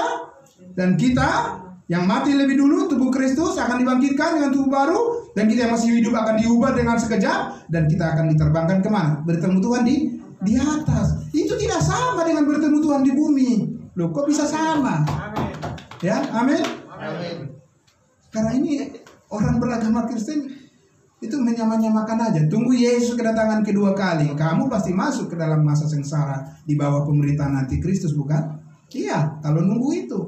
Dan kita yang mati lebih dulu, tubuh Kristus akan dibangkitkan dengan tubuh baru. Dan kita yang masih hidup akan diubah dengan sekejap. Dan kita akan diterbangkan kemana? Bertemu Tuhan di atas. Itu tidak sama dengan bertemu Tuhan di bumi. Loh, kok bisa sama? Amin. Ya, amin. Amin. Karena ini orang beragama Kristen itu menyamakan aja. Tunggu Yesus kedatangan kedua kali. Kamu pasti masuk ke dalam masa sengsara di bawah pemerintahan antikristus, bukan? Iya, kalau nunggu itu.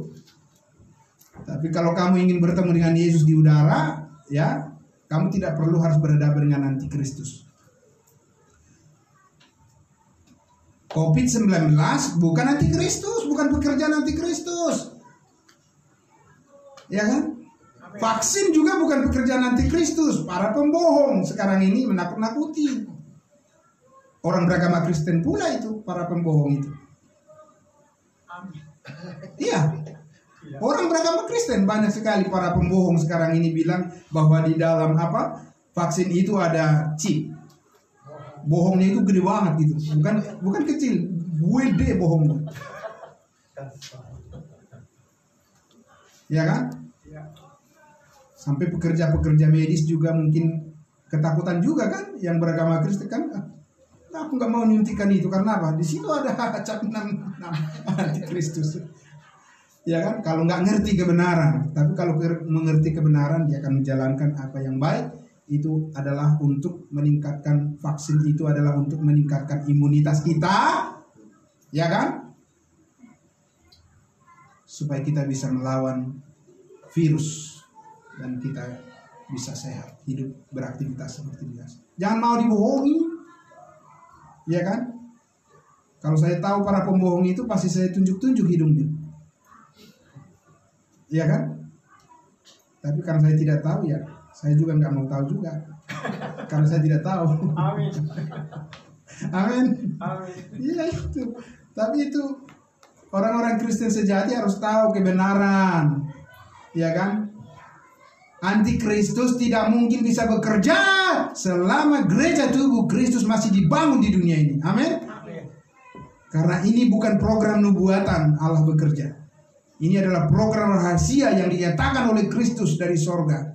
Tapi kalau kamu ingin bertemu dengan Yesus di udara, ya, kamu tidak perlu harus berhadapan dengan antikristus. COVID-19 bukan antikristus, bukan pekerjaan antikristus. Ya kan? Vaksin juga bukan pekerjaan antikristus. Para pembohong sekarang ini menakut-nakuti. Orang beragama Kristen pula itu, para pembohong itu. Iya. Orang beragama Kristen banyak sekali para pembohong sekarang ini bilang bahwa di dalam vaksin itu ada chip. Bohongnya itu gede banget gitu. Bukan kecil, gede bohongnya. Ya kan? Sampai pekerja-pekerja medis juga mungkin ketakutan juga kan, yang beragama Kristen kan. Aku nggak mau nyuntikan itu karena apa? Di situ ada cap 6 antikristus. Ya kan? Kalau nggak ngerti kebenaran, tapi kalau mengerti kebenaran dia akan menjalankan apa yang baik. Itu adalah untuk meningkatkan, vaksin itu adalah untuk meningkatkan imunitas kita, ya kan? Supaya kita bisa melawan virus dan kita bisa sehat, hidup beraktivitas seperti biasa. Jangan mau dibohongi, ya kan? Kalau saya tahu para pembohong itu pasti saya tunjuk-tunjuk hidungnya, ya kan? Tapi karena saya tidak tahu ya, saya juga nggak mau tahu juga, karena saya tidak tahu. Amin. Amin. Amin. Iya itu. Tapi itu orang-orang Kristen sejati harus tahu kebenaran, ya kan? Antikristus tidak mungkin bisa bekerja selama gereja tubuh Kristus masih dibangun di dunia ini. Amin. Karena ini bukan program nubuatan Allah bekerja. Ini adalah program rahasia yang dinyatakan oleh Kristus dari sorga.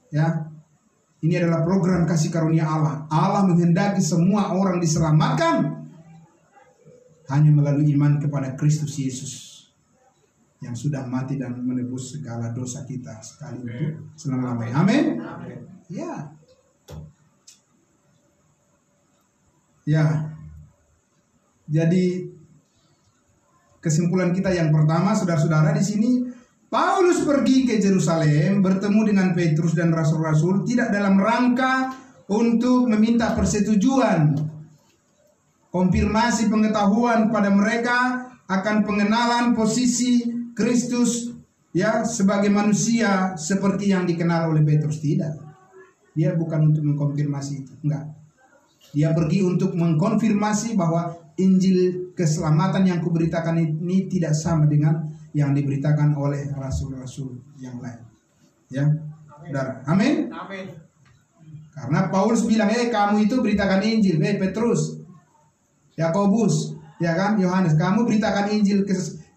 Ya, ini adalah program kasih karunia Allah. Allah menghendaki semua orang diselamatkan hanya melalui iman kepada Kristus Yesus yang sudah mati dan menebus segala dosa kita sekali untuk selama-lamanya. Amin. Ya. Ya. Jadi kesimpulan kita yang pertama, saudara-saudara, di sini Paulus pergi ke Yerusalem bertemu dengan Petrus dan rasul-rasul tidak dalam rangka untuk meminta persetujuan, konfirmasi pengetahuan pada mereka akan pengenalan posisi Kristus ya sebagai manusia seperti yang dikenal oleh Petrus. Tidak. Dia bukan untuk mengkonfirmasi itu, enggak. Dia pergi untuk mengkonfirmasi bahwa Injil keselamatan yang kuberitakan ini tidak sama dengan yang diberitakan oleh rasul-rasul yang lain. Ya, saudara. Amin. Amin. Karena Paulus bilang, kamu itu beritakan Injil, Petrus, Yakobus, ya kan, Yohanes, kamu beritakan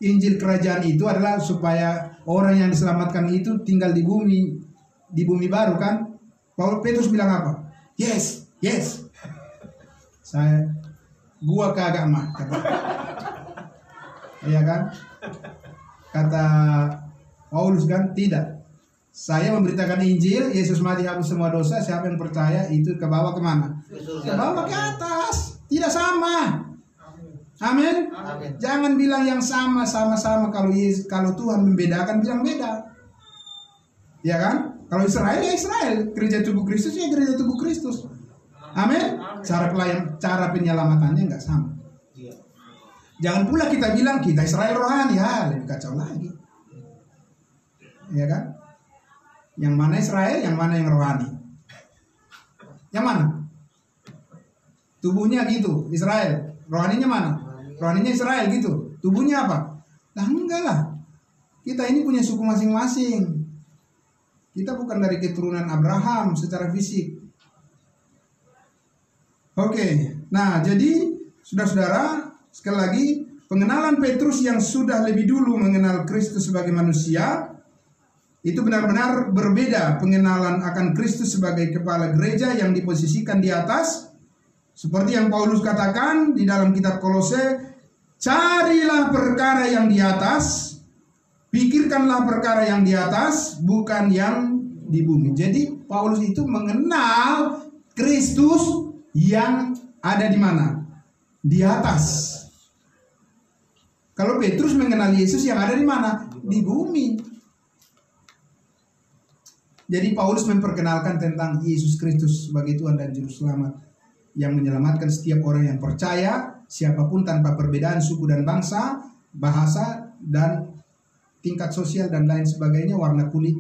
Injil kerajaan itu adalah supaya orang yang diselamatkan itu tinggal di bumi baru kan? Petrus bilang apa? Yes. Gua kagak mah, kata. Iya kan? Kata Paulus kan, tidak. Saya memberitakan Injil, Yesus mati hapus semua dosa, siapa yang percaya itu ke bawah kemana? Ke bawah ke atas. Tidak sama. Amin. Jangan bilang yang sama-sama. Kalau Tuhan membedakan, bilang beda. Ya kan? Kalau Israel ya Israel, gereja tubuh Kristus ya gereja tubuh Kristus. Amin. Cara penyelamatannya nggak sama. Jangan pula kita bilang kita Israel rohani, lebih kacau lagi. Ya kan? Yang mana Israel, yang mana yang rohani? Yang mana? Tubuhnya gitu, Israel. Rohaninya mana? Rohaninya Israel gitu. Tubuhnya apa? Lah enggak lah. Kita ini punya suku masing-masing. Kita bukan dari keturunan Abraham secara fisik. Oke. Nah, jadi saudara-saudara, sekali lagi pengenalan Petrus yang sudah lebih dulu mengenal Kristus sebagai manusia itu benar-benar berbeda. Pengenalan akan Kristus sebagai kepala gereja yang diposisikan di atas. Seperti yang Paulus katakan di dalam kitab Kolose, carilah perkara yang di atas, pikirkanlah perkara yang di atas, bukan yang di bumi. Jadi Paulus itu mengenal Kristus yang ada di mana? Di atas. Kalau Petrus mengenal Yesus yang ada di mana? Di bumi. Jadi Paulus memperkenalkan tentang Yesus Kristus sebagai Tuhan dan Juru Selamat yang menyelamatkan setiap orang yang percaya, siapapun tanpa perbedaan suku dan bangsa, bahasa dan tingkat sosial dan lain sebagainya, warna kulit,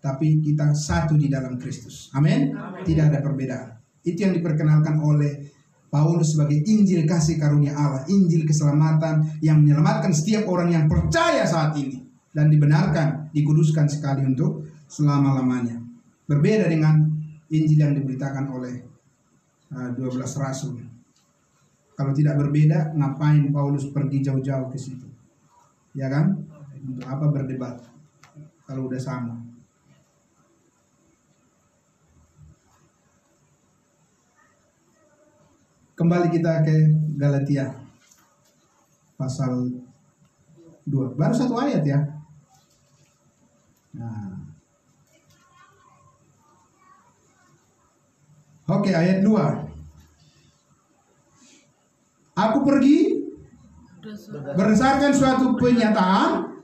tapi kita satu di dalam Kristus. Amin. Tidak ada perbedaan. Itu yang diperkenalkan oleh Paulus sebagai Injil kasih karunia Allah, Injil keselamatan yang menyelamatkan setiap orang yang percaya saat ini dan dibenarkan, dikuduskan sekali untuk selama-lamanya. Berbeda dengan Injil yang diberitakan oleh 12 rasul. Kalau tidak berbeda, ngapain Paulus pergi jauh-jauh ke situ? Ya kan? Untuk apa berdebat kalau udah sama? Kembali kita ke Galatia pasal 2. Baru satu ayat ya. Nah. Oke, ayat 2. Aku pergi berdasarkan suatu penyataan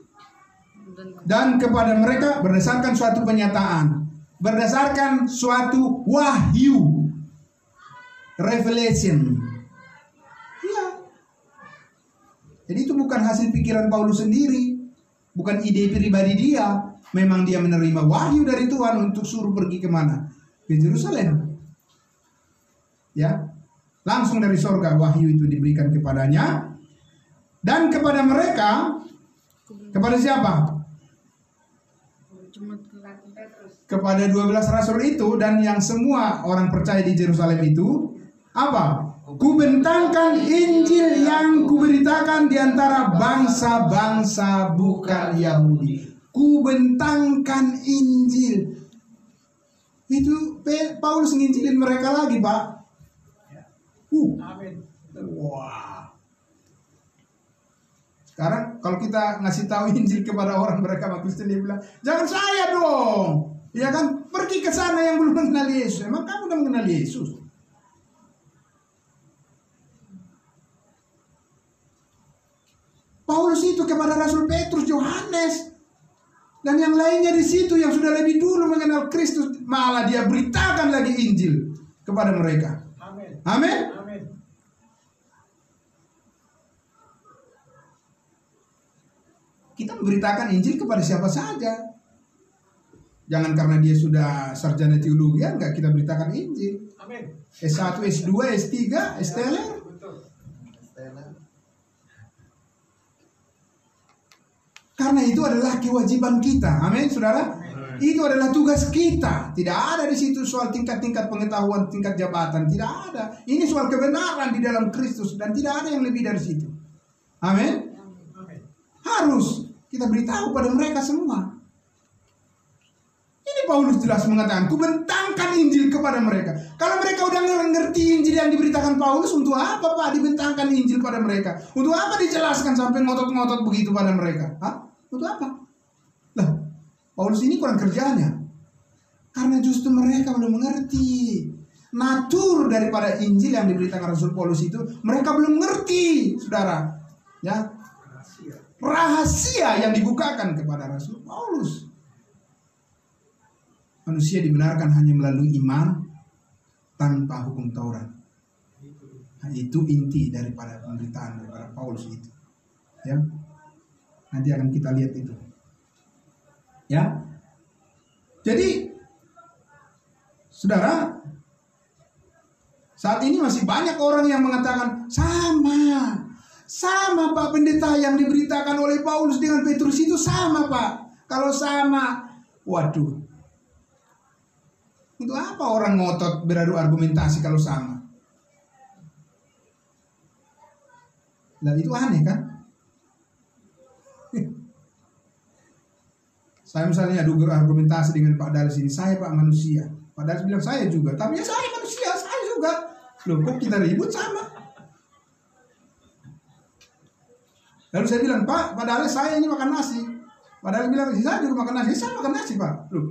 dan kepada mereka berdasarkan suatu penyataan, berdasarkan suatu wahyu, revelation. Ya. Jadi itu bukan hasil pikiran Paulus sendiri, bukan ide pribadi dia. Memang dia menerima wahyu dari Tuhan untuk suruh pergi kemana? Ke Yerusalem. Ya, langsung dari sorga wahyu itu diberikan kepadanya dan kepada mereka. Kepada siapa? Kepada 12 rasul itu dan yang semua orang percaya di Yerusalem itu. Apa? Kubentangkan Injil yang kuberitakan di antara bangsa-bangsa bukan Yahudi. Kubentangkan Injil. Itu Paulus nginjilin mereka lagi, Pak. Amin. Wah. Sekarang kalau kita ngasih tahu Injil kepada orang mereka Kristen, dia bilang, jangan saya dong. Ya kan, pergi ke sana yang belum mengenal Yesus. Emang kamu udah mengenal Yesus? Paulus itu kepada Rasul Petrus, Yohanes, dan yang lainnya di situ yang sudah lebih dulu mengenal Kristus, malah dia beritakan lagi Injil kepada mereka. Amin. Amin. Amin. Kita memberitakan Injil kepada siapa saja. Jangan karena dia sudah sarjana teologi, ya enggak, kita beritakan Injil. Amin. S1, S2, S3, S-teler. Betul. Karena itu adalah kewajiban kita. Amin, saudara. Itu adalah tugas kita. Tidak ada di situ soal tingkat-tingkat pengetahuan, tingkat jabatan. Tidak ada. Ini soal kebenaran di dalam Kristus. Dan tidak ada yang lebih dari situ. Amin. Amin. Harus kita beritahu pada mereka semua. Ini Paulus jelas mengatakan, kubentangkan Injil kepada mereka. Kalau mereka udah ngerti Injil yang diberitakan Paulus, untuk apa Pak dibentangkan Injil pada mereka? Untuk apa dijelaskan sampai ngotot-ngotot begitu pada mereka? Hah? Untuk apa? Lah, Paulus ini kurang kerjanya. Karena justru mereka belum mengerti natur daripada Injil yang diberitakan Rasul Paulus itu. Mereka belum mengerti, saudara. Ya, rahasia yang dibukakan kepada Rasul Paulus. Manusia dibenarkan hanya melalui iman tanpa hukum Taurat. Nah, itu inti daripada pemberitaan daripada Paulus itu. Ya, nanti akan kita lihat itu. Ya, jadi saudara, saat ini masih banyak orang yang mengatakan sama Pak Pendeta, yang diberitakan oleh Paulus dengan Petrus itu sama Pak. Kalau sama, waduh. Untuk apa orang ngotot beradu argumentasi kalau sama? Nah, itu aneh kan? Saya misalnya adu argumentasi dengan Pak Dalis ini, saya Pak manusia. Pak Dalis bilang saya juga, tapi ya saya manusia, saya juga. Loh, kok kita ribut sama? Lalu saya bilang, Pak Dalis saya ini makan nasi. Pak Dalis bilang, saya juga makan nasi. Saya makan nasi Pak. Loh,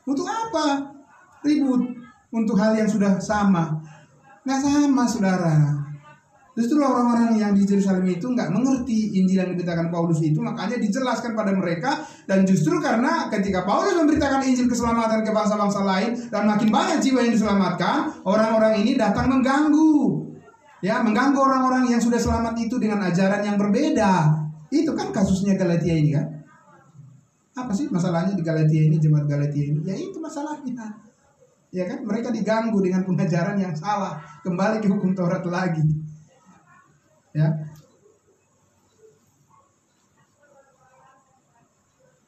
untuk apa ribut untuk hal yang sudah sama? Nggak sama, saudara. Justru orang-orang yang di Yerusalem itu nggak mengerti Injil yang diberitakan Paulus itu, makanya dijelaskan pada mereka. Dan justru karena ketika Paulus memberitakan Injil keselamatan ke bangsa-bangsa lain dan makin banyak jiwa yang diselamatkan, orang-orang ini datang mengganggu. Ya, mengganggu orang-orang yang sudah selamat itu dengan ajaran yang berbeda. Itu kan kasusnya Galatia ini kan. Apa sih masalahnya di Galatia ini, jemaat Galatia ini? Ya itu masalahnya. Ya kan, mereka diganggu dengan pengajaran yang salah, kembali ke hukum Taurat lagi. Ya.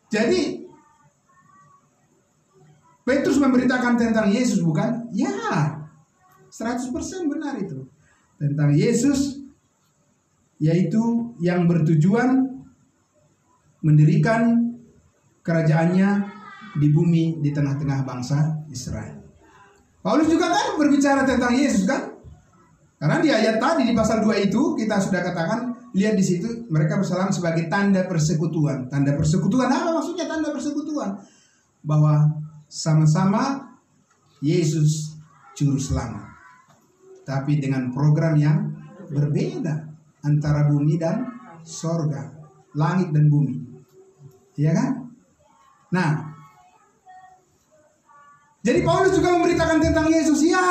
Jadi Petrus memberitakan tentang Yesus, bukan? Ya, 100% benar itu. Tentang Yesus, yaitu yang bertujuan mendirikan kerajaannya di bumi di tengah-tengah bangsa Israel. Paulus juga kan berbicara tentang Yesus kan? Karena di ayat tadi di pasal 2 itu kita sudah katakan, lihat di situ mereka bersalam sebagai tanda persekutuan. Tanda persekutuan apa maksudnya tanda persekutuan? Bahwa sama-sama Yesus juru selamat, tapi dengan program yang berbeda antara bumi dan sorga, langit dan bumi, ya kan? Nah, jadi Paulus juga memberitakan tentang Yesus, ya,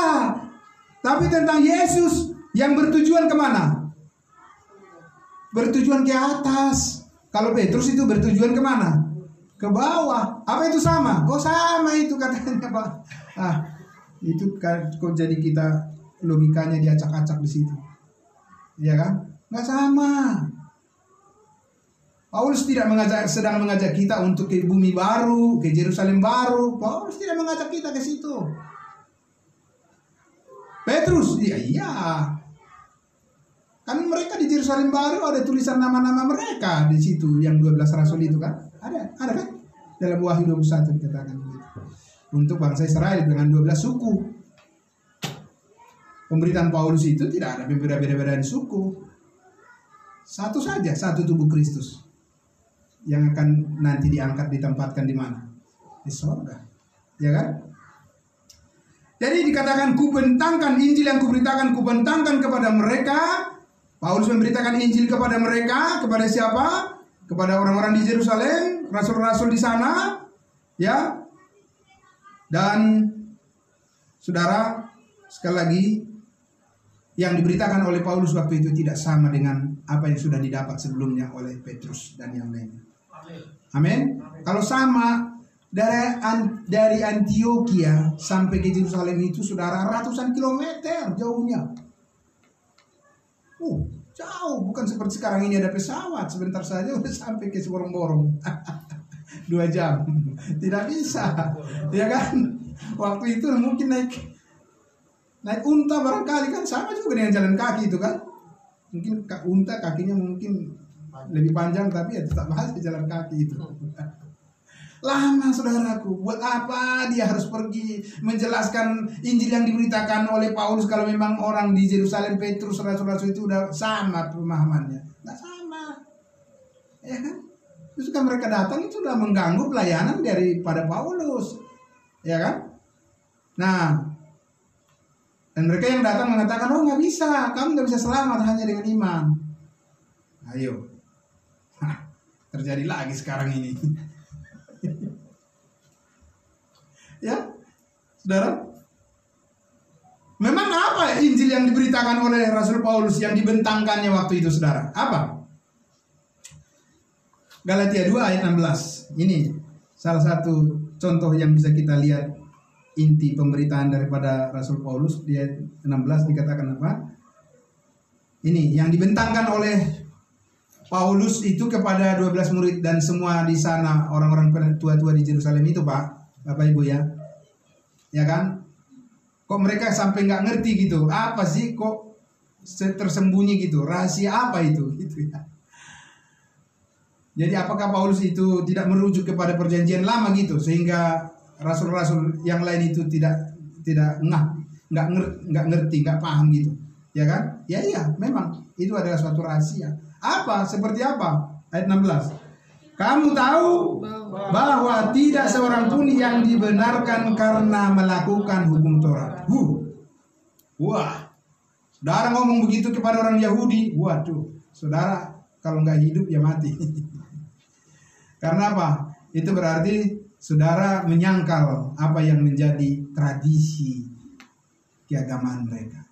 tapi tentang Yesus yang bertujuan kemana? Bertujuan ke atas. Kalau Petrus itu bertujuan kemana? Ke bawah. Apa itu sama? Oh sama itu katanya Pak. Itu kok jadi kita logikanya diacak-acak di situ, ya kan? Nggak sama. Paulus tidak sedang mengajak kita untuk ke bumi baru, ke Yerusalem baru. Paulus tidak mengajak kita ke situ. Petrus, iya. Kan mereka di Yerusalem baru ada tulisan nama-nama mereka di situ, yang 12 rasul itu kan? Ada kan? Dalam Wahyu 21 dikatakan begitu. Untuk bangsa Israel dengan 12 suku. Pemberitaan Paulus itu tidak ada beda-beda suku. Satu saja, satu tubuh Kristus yang akan nanti diangkat, ditempatkan di mana? Di surga, ya kan? Jadi dikatakan kubentangkan Injil yang kuberitakan, kubentangkan kepada mereka. Paulus memberitakan Injil kepada mereka, kepada siapa? Kepada orang-orang di Yerusalem, rasul-rasul di sana, ya. Dan saudara, sekali lagi, yang diberitakan oleh Paulus waktu itu tidak sama dengan apa yang sudah didapat sebelumnya oleh Petrus dan yang lainnya. Amin. Kalau sama, dari Antioquia sampai ke Yerusalem itu saudara ratusan kilometer jauhnya. Jauh, bukan seperti sekarang ini ada pesawat, sebentar saja udah sampai ke Borong-Borong. 2 jam. Tidak bisa, ya kan? Waktu itu mungkin naik unta barangkali, kan sama juga dengan jalan kaki itu kan. Mungkin unta kakinya mungkin lebih panjang, tapi ya tetap masih jalan kaki itu. Lama saudaraku, buat apa dia harus pergi menjelaskan Injil yang diberitakan oleh Paulus kalau memang orang di Yerusalem, Petrus, rasul-rasul itu udah sama pemahamannya? Nggak sama, ya kan? Terus kan mereka datang itu udah mengganggu pelayanan daripada Paulus, ya kan? Nah, dan mereka yang datang mengatakan, oh nggak bisa, kamu nggak bisa selamat hanya dengan iman. Ayo, terjadi lagi sekarang ini. Ya, saudara, memang apa Injil yang diberitakan oleh Rasul Paulus yang dibentangkannya waktu itu, saudara? Apa? Galatia 2 ayat 16. Ini salah satu contoh yang bisa kita lihat inti pemberitaan daripada Rasul Paulus. Di ayat 16 dikatakan apa? Ini yang dibentangkan oleh Paulus itu kepada 12 murid dan semua di sana, orang-orang tua-tua di Yerusalem itu, Pak, Bapak Ibu ya. Ya kan? Kok mereka sampai nggak ngerti gitu? Apa sih kok tersembunyi gitu? Rahasia apa itu? Gitu ya. Jadi apakah Paulus itu tidak merujuk kepada perjanjian lama gitu sehingga rasul-rasul yang lain itu tidak nggak ngerti, nggak paham gitu, ya kan? Ya iya, memang itu adalah suatu rahasia. Apa? Seperti apa? Ayat 16. Kamu tahu bahwa tidak seorang pun yang dibenarkan karena melakukan hukum Taurat. Wah, saudara ngomong begitu kepada orang Yahudi, waduh, saudara kalau nggak hidup ya mati. Karena apa? Itu berarti saudara menyangkal apa yang menjadi tradisi keagamaan mereka.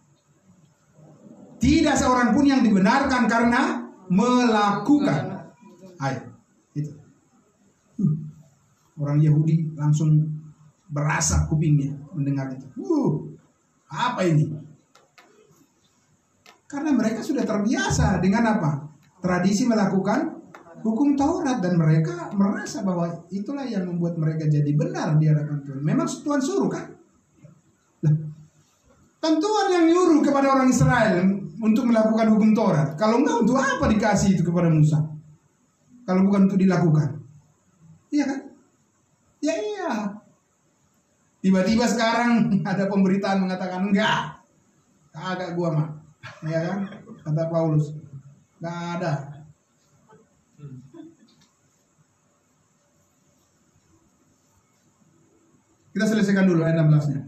Tidak seorang pun yang dibenarkan karena melakukan. Ayo, itu. Orang Yahudi langsung berasa kupingnya mendengar itu. Apa ini? Karena mereka sudah terbiasa dengan apa? Tradisi melakukan hukum Taurat, dan mereka merasa bahwa itulah yang membuat mereka jadi benar di hadapan Tuhan. Memang Tuhan suruh kan? Kan Tuhan yang nyuruh kepada orang Israel untuk melakukan hukum Taurat. Kalau enggak, untuk apa dikasih itu kepada Musa? Kalau bukan untuk dilakukan. Iya kan? Ya iya. Tiba-tiba sekarang ada pemberitaan mengatakan enggak. Kagak gua mah. Ya kan? Kata Paulus. Nggak ada. Kita selesaikan dulu ayat 16-nya.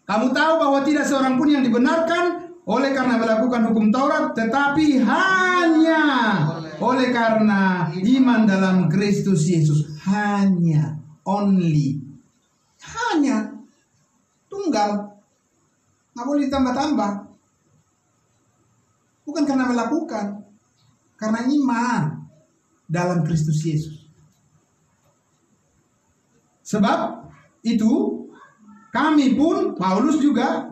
Kamu tahu bahwa tidak seorang pun yang dibenarkan oleh karena melakukan hukum Taurat, tetapi hanya oleh karena iman dalam Kristus Yesus. Hanya, only, hanya, tunggal, nggak boleh ditambah-tambah. Bukan karena melakukan, karena iman dalam Kristus Yesus. Sebab itu kami pun, Paulus juga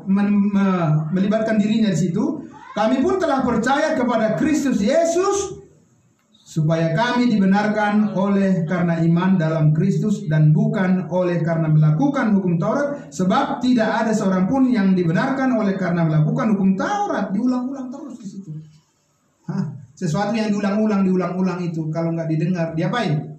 melibatkan dirinya di situ. Kami pun telah percaya kepada Kristus Yesus supaya kami dibenarkan oleh karena iman dalam Kristus dan bukan oleh karena melakukan hukum Taurat. Sebab tidak ada seorang pun yang dibenarkan oleh karena melakukan hukum Taurat. Diulang-ulang terus di situ. Sesuatu yang diulang-ulang itu kalau nggak didengar, diapain?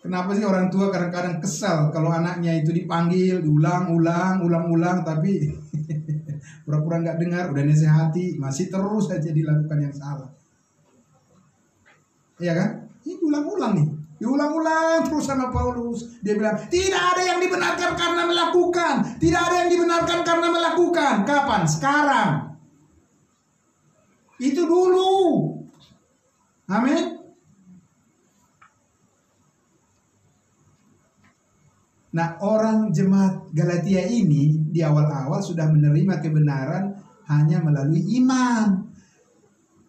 Kenapa sih orang tua kadang-kadang kesal kalau anaknya itu dipanggil, diulang-ulang, tapi pura-pura nggak dengar, udah nasihati, masih terus saja dilakukan yang salah. Iya kan? Ini diulang-ulang nih. Diulang-ulang terus sama Paulus. Dia bilang, tidak ada yang dibenarkan karena melakukan. Tidak ada yang dibenarkan karena melakukan. Kapan? Sekarang. Itu dulu. Amin. Nah, orang jemaat Galatia ini di awal-awal sudah menerima kebenaran hanya melalui iman.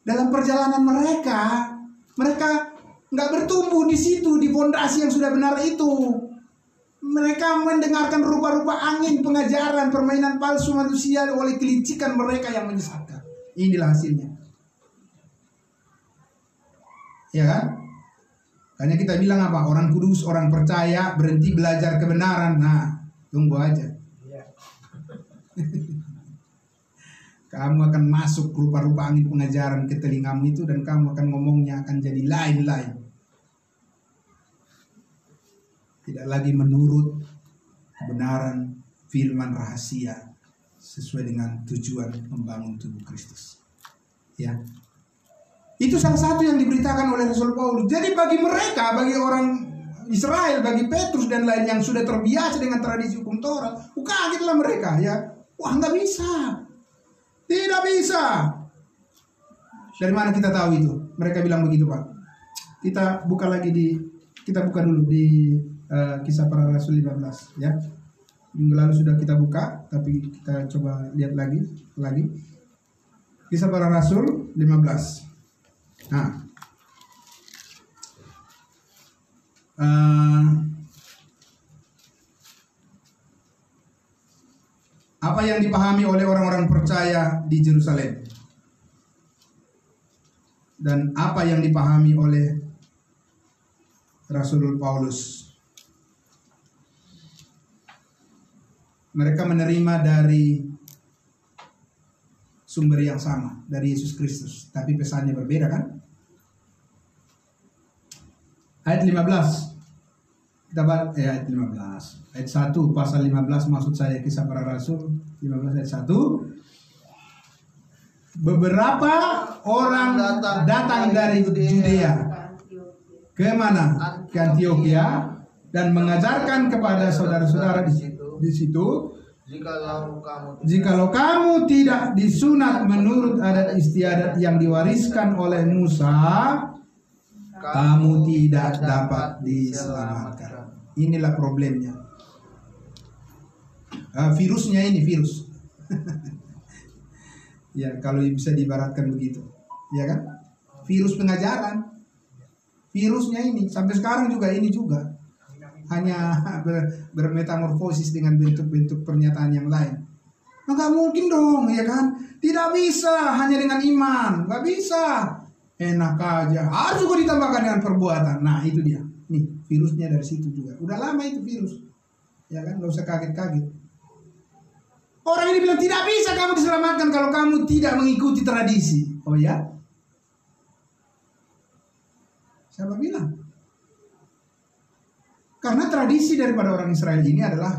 Dalam perjalanan mereka nggak bertumbuh di situ, di fondasi yang sudah benar itu. Mereka mendengarkan rupa-rupa angin, pengajaran, permainan palsu manusia oleh kelicikan mereka yang menyesatkan. Inilah hasilnya. Ya kan? Hanya kita bilang apa? Orang kudus, orang percaya, berhenti belajar kebenaran. Nah, tunggu aja. Kamu akan masuk rupa-rupa angin pengajaran ke telingamu itu, dan kamu akan ngomongnya akan jadi lain-lain. Tidak lagi menurut kebenaran firman rahasia sesuai dengan tujuan membangun tubuh Kristus. Ya. Itu salah satu yang diberitakan oleh Rasul Paulus. Jadi bagi mereka, bagi orang Israel, bagi Petrus dan lain yang sudah terbiasa dengan tradisi hukum Taurat, kagetlah mereka ya. Wah, nggak bisa. Tidak bisa. Dari mana kita tahu itu? Mereka bilang begitu, Pak. Kita buka dulu di Kisah Para Rasul 15 ya. Minggu lalu sudah kita buka, tapi kita coba lihat lagi. Kisah Para Rasul 15. Nah, apa yang dipahami oleh orang-orang percaya di Yerusalem dan apa yang dipahami oleh Rasul Paulus? Mereka menerima dari sumber yang sama, dari Yesus Kristus, tapi pesannya berbeda kan? Ayat 15. Kita baca ayat 15. Ayat 1 pasal 15 maksud saya, Kisah Para Rasul 15 ayat 1. Beberapa orang datang dari Judea. Ke mana? Ke Antioquia, dan mengajarkan kepada saudara-saudara di situ, Jikalau kamu tidak disunat menurut adat istiadat yang diwariskan oleh Musa, kamu tidak dapat diselamatkan. Inilah problemnya. Virusnya ini virus. Ya, kalau bisa diibaratkan begitu, ya kan? Virus pengajaran. Virusnya ini sampai sekarang juga ini juga. Hanya bermetamorfosis dengan bentuk-bentuk pernyataan yang lain. Nggak mungkin dong, ya kan? Tidak bisa hanya dengan iman, nggak bisa. Enak aja, harus juga ditambahkan dengan perbuatan. Nah, itu dia. Nih, virusnya dari situ juga. Udah lama itu virus, ya kan? Nggak usah kaget-kaget. Orang ini bilang tidak bisa kamu diselamatkan kalau kamu tidak mengikuti tradisi. Oh ya? Siapa bilang? Karena tradisi daripada orang Israel ini adalah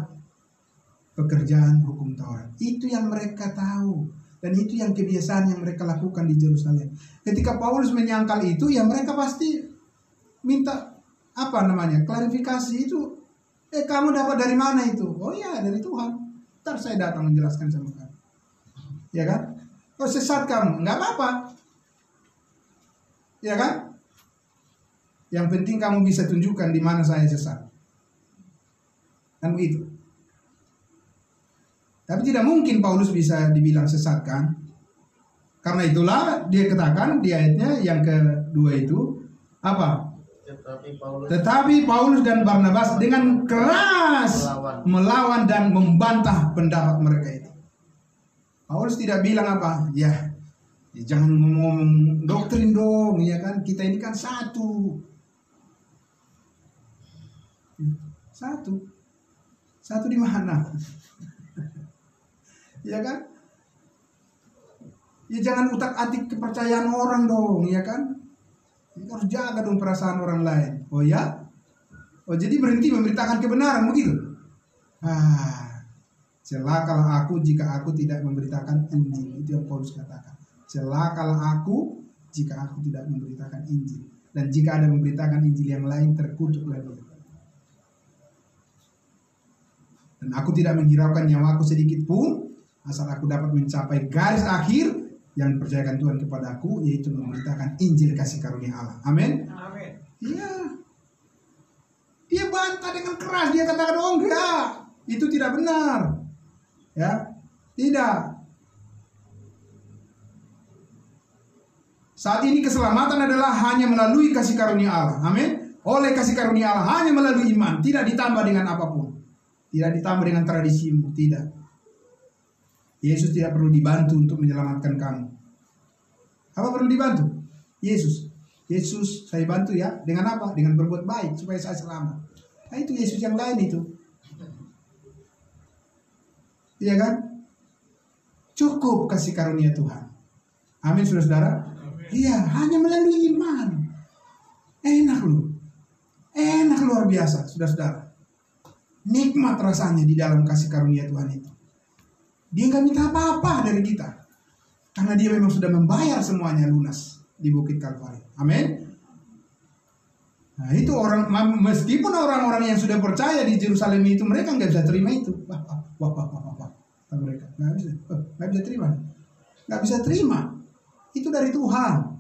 pekerjaan hukum Taurat. Itu yang mereka tahu. Dan itu yang kebiasaan yang mereka lakukan di Yerusalem. Ketika Paulus menyangkal itu, ya mereka pasti minta klarifikasi itu. Kamu dapat dari mana itu? Oh ya, dari Tuhan. Ntar saya datang menjelaskan sama kamu. Ya kan? Oh, sesat kamu, nggak apa-apa. Ya kan? Yang penting kamu bisa tunjukkan di mana saya sesat. Kan begitu. Tapi tidak mungkin Paulus bisa dibilang sesat kan? Karena itulah dia katakan di ayatnya yang kedua itu apa? Tetapi Paulus dan Barnabas dengan keras melawan dan membantah pendapat mereka itu. Paulus tidak bilang apa? Ya jangan ngomong doktrin dong, ya kan? Kita ini kan satu. Satu di mana? Ya kan? Ya jangan utak-atik kepercayaan orang dong, ya kan? Kita harus jaga dong perasaan orang lain. Oh ya? Oh jadi berhenti memberitakan kebenaran begitu? Celakalah aku jika aku tidak memberitakan Injil. Itu yang Paulus katakan. Celakalah aku jika aku tidak memberitakan Injil. Dan jika ada memberitakan Injil yang lain, terkutuklah dia. Dan aku tidak menghiraukan nyawaku sedikit pun, asal aku dapat mencapai garis akhir yang dipercayakan Tuhan kepadaku, yaitu memberitakan Injil kasih karunia Allah. Amin. Amin. Iya. Dia bantah dengan keras, dia katakan oh enggak, itu tidak benar. Ya, tidak. Saat ini keselamatan adalah hanya melalui kasih karunia Allah. Amin. Oleh kasih karunia Allah hanya melalui iman, tidak ditambah dengan apapun. Tidak ditambah dengan tradisimu, tidak. Yesus tidak perlu dibantu untuk menyelamatkan kamu. Apa perlu dibantu? Yesus. Yesus saya bantu ya. Dengan apa? Dengan berbuat baik supaya saya selamat. Nah itu Yesus yang lain itu. Iya kan? Cukup kasih karunia Tuhan. Amin saudara-saudara. Iya, hanya melalui iman. Enak loh. Enak luar biasa saudara-saudara. Nikmat rasanya di dalam kasih karunia Tuhan itu. Dia nggak minta apa-apa dari kita, karena dia memang sudah membayar semuanya lunas di Bukit Kalvari. Amin. Nah itu meskipun orang-orang yang sudah percaya di Yerusalem itu, mereka nggak bisa terima itu. Mereka nggak bisa terima, nggak bisa terima. Itu dari Tuhan.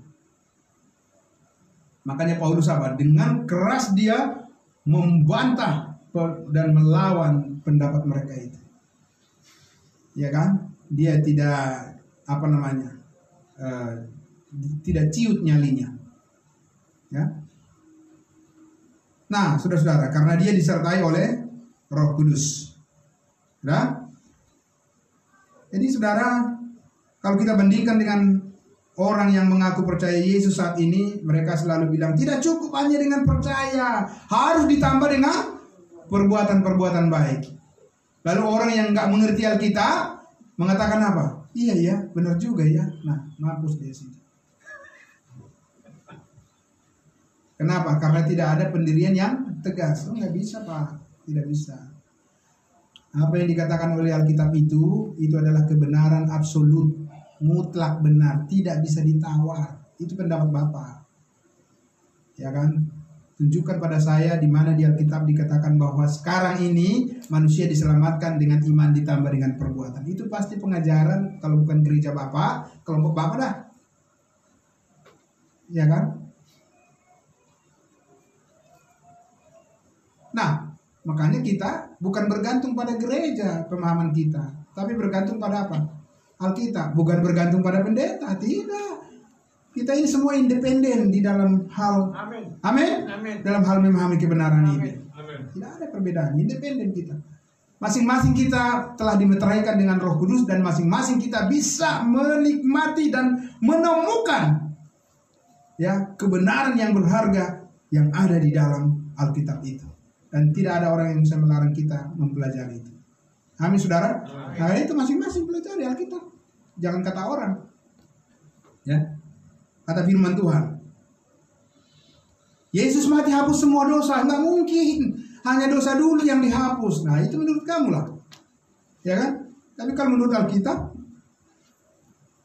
Makanya Paulus apa? Dengan keras dia membantah dan melawan pendapat mereka itu. Ya kan? Dia tidak tidak ciut nyalinya. Ya. Nah, saudara-saudara, karena dia disertai oleh Roh Kudus. Ya? Jadi saudara, kalau kita bandingkan dengan orang yang mengaku percaya Yesus saat ini, mereka selalu bilang tidak cukup hanya dengan percaya, harus ditambah dengan perbuatan-perbuatan baik. Lalu orang yang nggak mengerti Alkitab mengatakan apa? Iya ya, benar juga ya. Nah, mampus dia sih. Kenapa? Karena tidak ada pendirian yang tegas. Oh, nggak bisa Pak, tidak bisa. Apa yang dikatakan oleh Alkitab itu adalah kebenaran absolut, mutlak benar, tidak bisa ditawar. Itu pendapat Bapak. Ya kan? Tunjukkan pada saya di mana di Alkitab dikatakan bahwa sekarang ini manusia diselamatkan dengan iman ditambah dengan perbuatan. Itu pasti pengajaran kalau bukan gereja Bapak, kelompok Bapak dah. Ya kan? Nah, makanya kita bukan bergantung pada gereja pemahaman kita, tapi bergantung pada apa? Alkitab. Bukan bergantung pada pendeta, tidak. Kita ini semua independen di dalam hal Amin. Dalam hal memahami kebenaran ini. Tidak ada perbedaan, independen kita. Masing-masing kita telah dimeteraikan dengan Roh Kudus dan masing-masing kita bisa menikmati dan menemukan ya kebenaran yang berharga yang ada di dalam Alkitab itu. Dan tidak ada orang yang bisa melarang kita mempelajari itu. Amin saudara. Nah itu masing-masing pelajari Alkitab. Jangan kata orang. Ya. Kata firman Tuhan. Yesus mati hapus semua dosa. Nggak mungkin. Hanya dosa dulu yang dihapus. Nah, itu menurut kamu lah. Ya kan? Tapi kalau menurut Alkitab,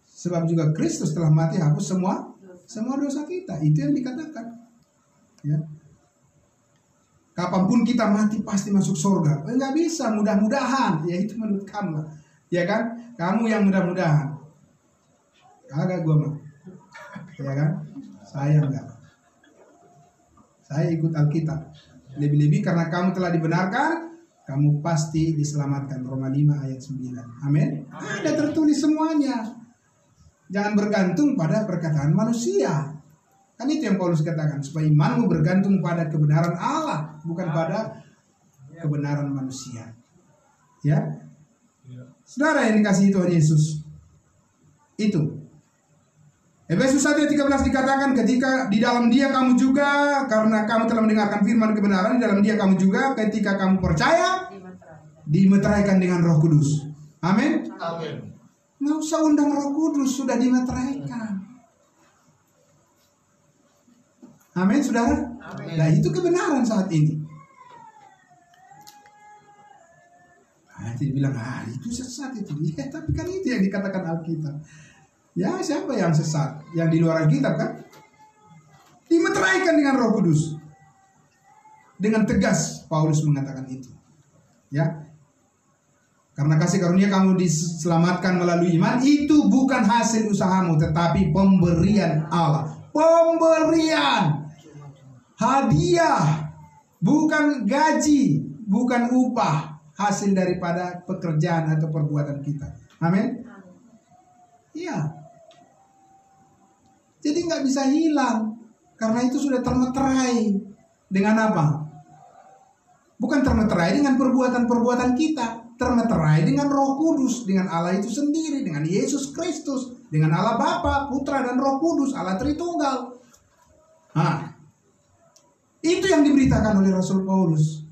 sebab juga Kristus telah mati hapus semua dosa kita. Itu yang dikatakan. Ya. Kapanpun kita mati pasti masuk surga. Enggak bisa, mudah-mudahan. Ya itu menurut kamu lah. Ya kan? Kamu yang mudah-mudahan. Kagak gua mah. Ya kan? Saya enggak. Saya ikut Alkitab. Lebih-lebih karena kamu telah dibenarkan, kamu pasti diselamatkan. Roma 5 ayat 9. Amin. Ada tertulis semuanya. Jangan bergantung pada perkataan manusia. Kan itu yang Paulus katakan, supaya imanmu bergantung pada kebenaran Allah, bukan pada kebenaran manusia. Ya. Saudara yang dikasihi Tuhan Yesus. Itu. Efesus 1 ayat 13 dikatakan, ketika di dalam Dia kamu juga, karena kamu telah mendengarkan firman kebenaran, di dalam Dia kamu juga, ketika kamu percaya, dimeteraikan dengan Roh Kudus. Amin. Amin. Nggak usah undang Roh Kudus, sudah dimeteraikan. Amin, saudara. Amin. Nah, itu kebenaran saat ini. Nanti dibilang, itu sesat itu. Ya, tapi kan itu yang dikatakan Alkitab. Ya, siapa yang sesat? Yang di luar Alkitab kan? Dimeteraikan dengan Roh Kudus. Dengan tegas Paulus mengatakan itu. Ya. Karena kasih karunia kamu diselamatkan melalui iman, itu bukan hasil usahamu, tetapi pemberian Allah. Pemberian. Hadiah. Bukan gaji, bukan upah, hasil daripada pekerjaan atau perbuatan kita. Amin. Iya. Jadi nggak bisa hilang, karena itu sudah termeterai. Dengan apa? Bukan termeterai dengan perbuatan-perbuatan kita, termeterai dengan Roh Kudus, dengan Allah itu sendiri, dengan Yesus Kristus, dengan Allah Bapa, Putra dan Roh Kudus, Allah Tritunggal. Nah, itu yang diberitakan oleh Rasul Paulus.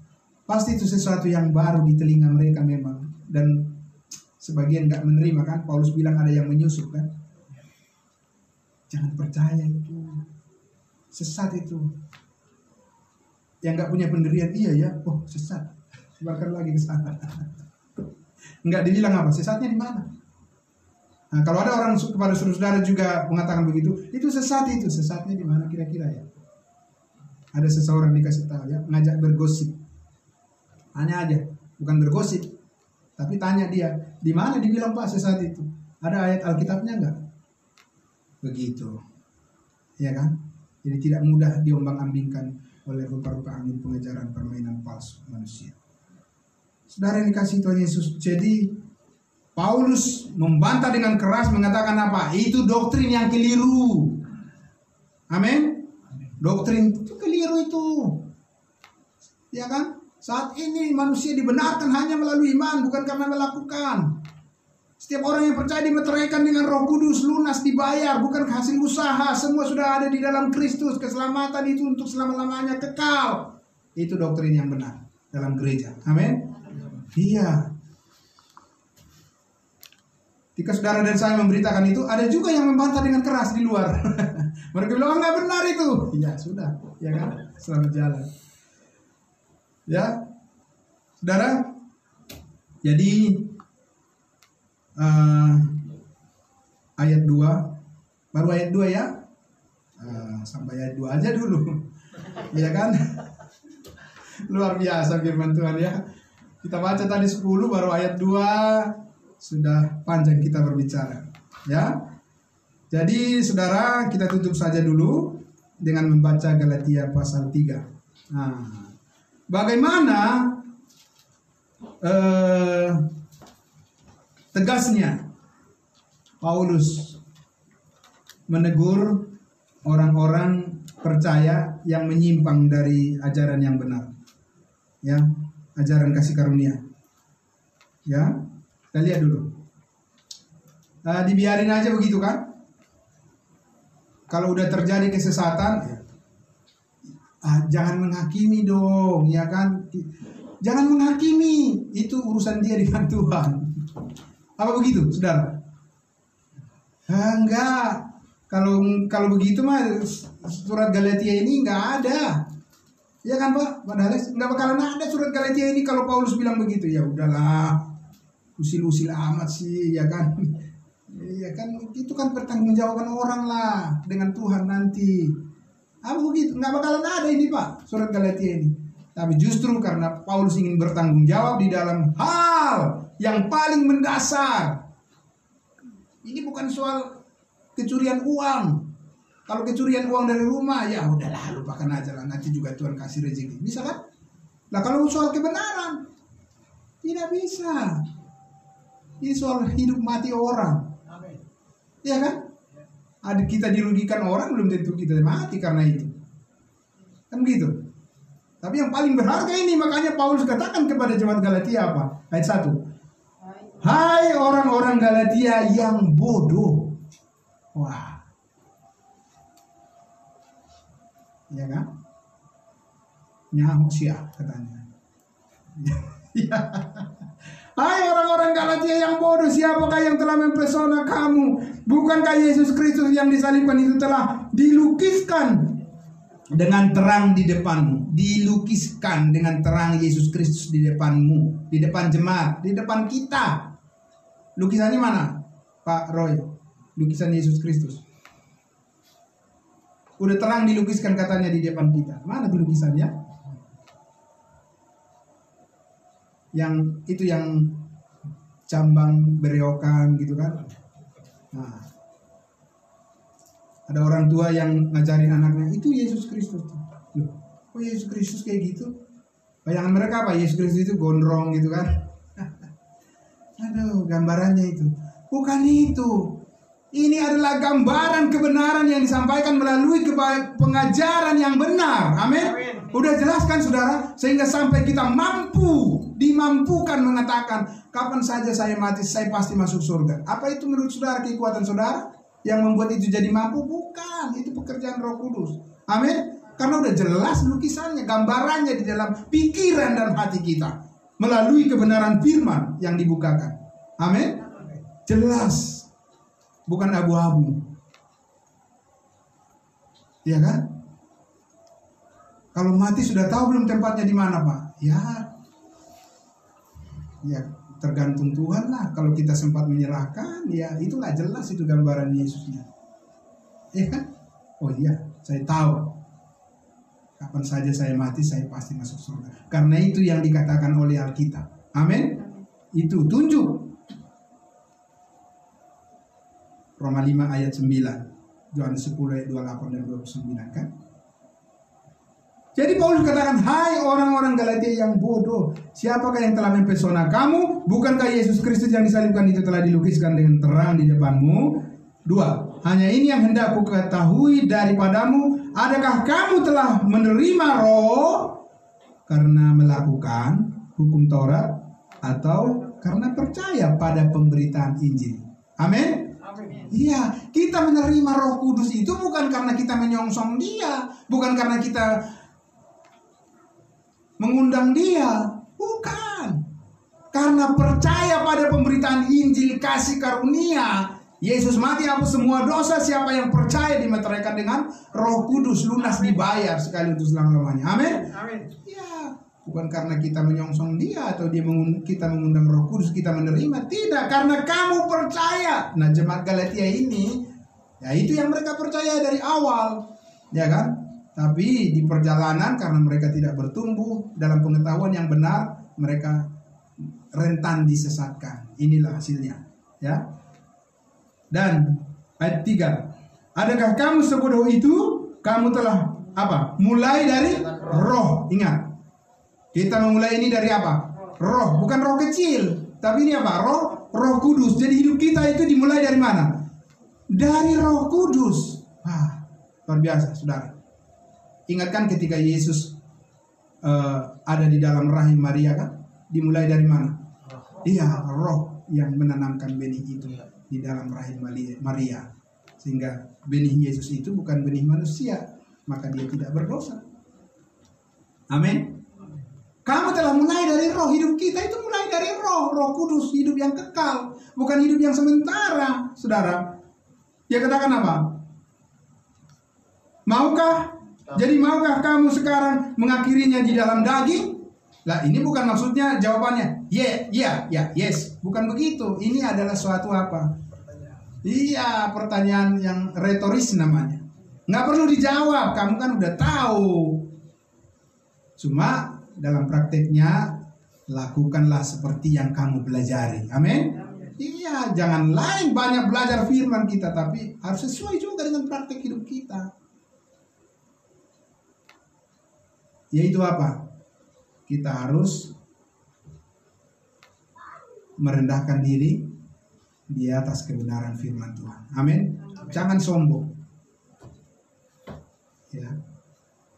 Pasti itu sesuatu yang baru di telinga mereka memang, dan sebagian nggak menerima kan. Paulus bilang ada yang menyusup kan. Jangan percaya itu, sesat itu. Yang nggak punya pendirian, iya ya, oh sesat, sebarkan lagi ke sana. Nggak dibilang apa, sesatnya di mana? Nah, kalau ada orang kepada saudara juga mengatakan begitu, itu sesat itu, sesatnya di mana kira-kira ya? Ada seseorang dikasih tahu ya, ngajak bergosip, tanya aja, bukan bergosip, tapi tanya dia, di mana dibilang Pak sesat itu? Ada ayat Alkitabnya nggak? Begitu, ya kan? Jadi tidak mudah diombang-ambingkan oleh rupa-rupa angin pengejaran permainan palsu manusia. Saudara yang dikasihi Tuhan Yesus, jadi Paulus membantah dengan keras, mengatakan apa? Itu doktrin yang keliru. Amin. Doktrin itu keliru itu, ya kan? Saat ini manusia dibenarkan hanya melalui iman, bukan karena melakukan. Setiap orang yang percaya dimeteraikan dengan Roh Kudus, lunas dibayar, bukan hasil usaha. Semua sudah ada di dalam Kristus. Keselamatan itu untuk selama-lamanya kekal. Itu doktrin yang benar dalam gereja. Amin. Iya. Ketika saudara dan saya memberitakan itu, ada juga yang membantah dengan keras di luar. Mereka bilang nggak benar itu. Ya sudah, ya kan? Selamat jalan. Ya, saudara. Jadi ayat 2, baru ayat 2 ya, sampai ayat 2 aja dulu, ya kan? Luar biasa firman Tuhan ya. Kita baca tadi 10, baru ayat 2 sudah panjang kita berbicara, ya. Jadi saudara, kita tutup saja dulu dengan membaca Galatia pasal 3. Nah, bagaimana tegasnya Paulus menegur orang-orang percaya yang menyimpang dari ajaran yang benar, ya, ajaran kasih karunia. Ya, kita lihat dulu. Dibiarin aja begitu kan? Kalau udah terjadi kesesatan, jangan menghakimi dong, ya kan? Jangan menghakimi, itu urusan dia dengan Tuhan. Apa begitu, saudara? Enggak. Kalau begitu mah surat Galatia ini enggak ada. Ya kan Pak? Padahal nggak bakalan ada surat Galatia ini kalau Paulus bilang begitu. Ya udahlah, usil-usil amat sih, ya kan? Ya kan, itu kan pertanggungjawaban orang lah dengan Tuhan nanti. Apa begitu? Nggak bakalan ada ini Pak, surat Galatia ini. Tapi justru karena Paulus ingin bertanggung jawab di dalam hal yang paling mendasar. Ini bukan soal kecurian uang. Kalau kecurian uang dari rumah, ya udahlah, lupakan aja lah. Nanti juga Tuhan kasih rezeki. Bisa kan? Nah kalau soal kebenaran, tidak bisa. Ini soal hidup mati orang. Iya kan? Ada kita dirugikan orang, belum tentu kita mati karena itu. Kan begitu. Tapi yang paling berharga ini, makanya Paulus katakan kepada jemaat Galatia apa? Ayat 1. Hai orang-orang Galatia yang bodoh. Wah. Ya kan? Nyahu siap katanya. Ya. Hai orang-orang Galatia yang bodoh, siapakah yang telah mempesona kamu? Bukankah Yesus Kristus yang disalibkan itu telah dilukiskan dengan terang di depanmu? Dilukiskan dengan terang Yesus Kristus di depanmu, di depan jemaat, di depan kita. Lukisannya mana, Pak Roy? Lukisan Yesus Kristus. Udah terang dilukiskan katanya di depan kita. Mana tuh lukisannya? Yang itu yang cambang bereokan gitu kan. Nah, ada orang tua yang ngajarin anaknya, itu Yesus Kristus. Loh, kok Yesus Kristus kayak gitu? Bayangan mereka apa? Yesus Kristus itu gondrong gitu kan. Aduh, gambarannya itu. Bukan itu. Ini adalah gambaran kebenaran yang disampaikan melalui pengajaran yang benar. Amin. Udah jelaskan saudara, sehingga sampai kita dimampukan mengatakan, kapan saja saya mati, saya pasti masuk surga. Apa itu menurut saudara kekuatan saudara yang membuat itu jadi mampu? Bukan, itu pekerjaan Roh Kudus. Amin. Karena udah jelas lukisannya, gambarannya di dalam pikiran dan hati kita melalui kebenaran firman yang dibukakan. Amin. Jelas. Bukan abu-abu. Ya kan? Kalau mati sudah tahu belum tempatnya di mana, Pak? Ya tergantung Tuhan lah. Kalau kita sempat menyerahkan, ya itulah jelas itu gambaran Yesusnya. Ya kan? Oh iya, saya tahu. Kapan saja saya mati, saya pasti masuk surga. Karena itu yang dikatakan oleh Alkitab. Amin. Itu tunjuk. Roma 5 ayat 9, Yohanes 10 ayat 28 dan 29 kan. Jadi Paulus katakan, hai orang-orang Galatia yang bodoh, siapakah yang telah mempesona kamu? Bukankah Yesus Kristus yang disalibkan itu telah dilukiskan dengan terang di depanmu? 2. Hanya ini yang hendak ku ketahui daripadamu, adakah kamu telah menerima Roh karena melakukan hukum Taurat atau karena percaya pada pemberitaan Injil? Amin. Iya, kita menerima Roh Kudus itu bukan karena kita menyongsong Dia, bukan karena kita mengundang Dia, bukan. Karena percaya pada pemberitaan Injil kasih karunia. Yesus mati hapus semua dosa, siapa yang percaya dimeteraikan dengan Roh Kudus, lunas dibayar sekali untuk selama-lamanya. Amin. Amin. Ya. Bukan karena kita menyongsong Dia atau kita mengundang Roh Kudus kita menerima. Tidak, karena kamu percaya. Nah, jemaat Galatia ini, ya itu yang mereka percaya dari awal, ya kan? Tapi di perjalanan karena mereka tidak bertumbuh dalam pengetahuan yang benar, mereka rentan disesatkan. Inilah hasilnya, ya. Dan ayat 3, adakah kamu sebodoh itu? Kamu telah apa? Mulai dari roh. Ingat. Kita memulai ini dari apa? Roh, bukan roh kecil, tapi ini apa? Roh Kudus. Jadi hidup kita itu dimulai dari mana? Dari Roh Kudus. Luar biasa, saudara. Ingatkan ketika Yesus ada di dalam rahim Maria kan? Dimulai dari mana? Iya, Roh yang menanamkan benih itu di dalam rahim Maria. Sehingga benih Yesus itu bukan benih manusia, maka dia tidak berdosa. Amin. Kamu telah mulai dari roh. Hidup kita itu mulai dari roh. Roh Kudus, hidup yang kekal, bukan hidup yang sementara, saudara. Dia katakan apa? Maukah Jadi maukah kamu sekarang mengakhirinya di dalam daging? Lah ini bukan maksudnya jawabannya yes. Bukan begitu. Ini adalah suatu apa? Iya, pertanyaan yang retoris namanya. Nggak perlu dijawab, kamu kan udah tahu. Cuma dalam prakteknya lakukanlah seperti yang kamu pelajari. Amin. Iya, jangan lain banyak belajar firman kita, tapi harus sesuai juga dengan praktek hidup kita. Yaitu apa? Kita harus merendahkan diri di atas kebenaran firman Tuhan. Amin. Jangan sombong. Ya.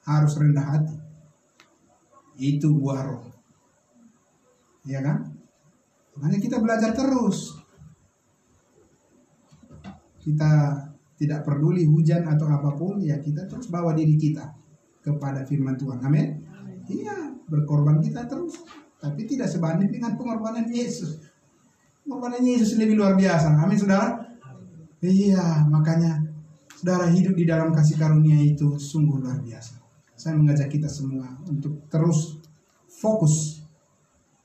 Harus rendah hati. Itu buah roh. Ya kan? Makanya kita belajar terus. Kita tidak peduli hujan atau apapun, ya kita terus bawa diri kita kepada firman Tuhan. Amin. Iya, berkorban kita terus, tapi tidak sebanding dengan pengorbanan Yesus. Pengorbanan Yesus lebih luar biasa. Amin, saudara. Iya, makanya saudara hidup di dalam kasih karunia itu sungguh luar biasa. Saya mengajak kita semua untuk terus fokus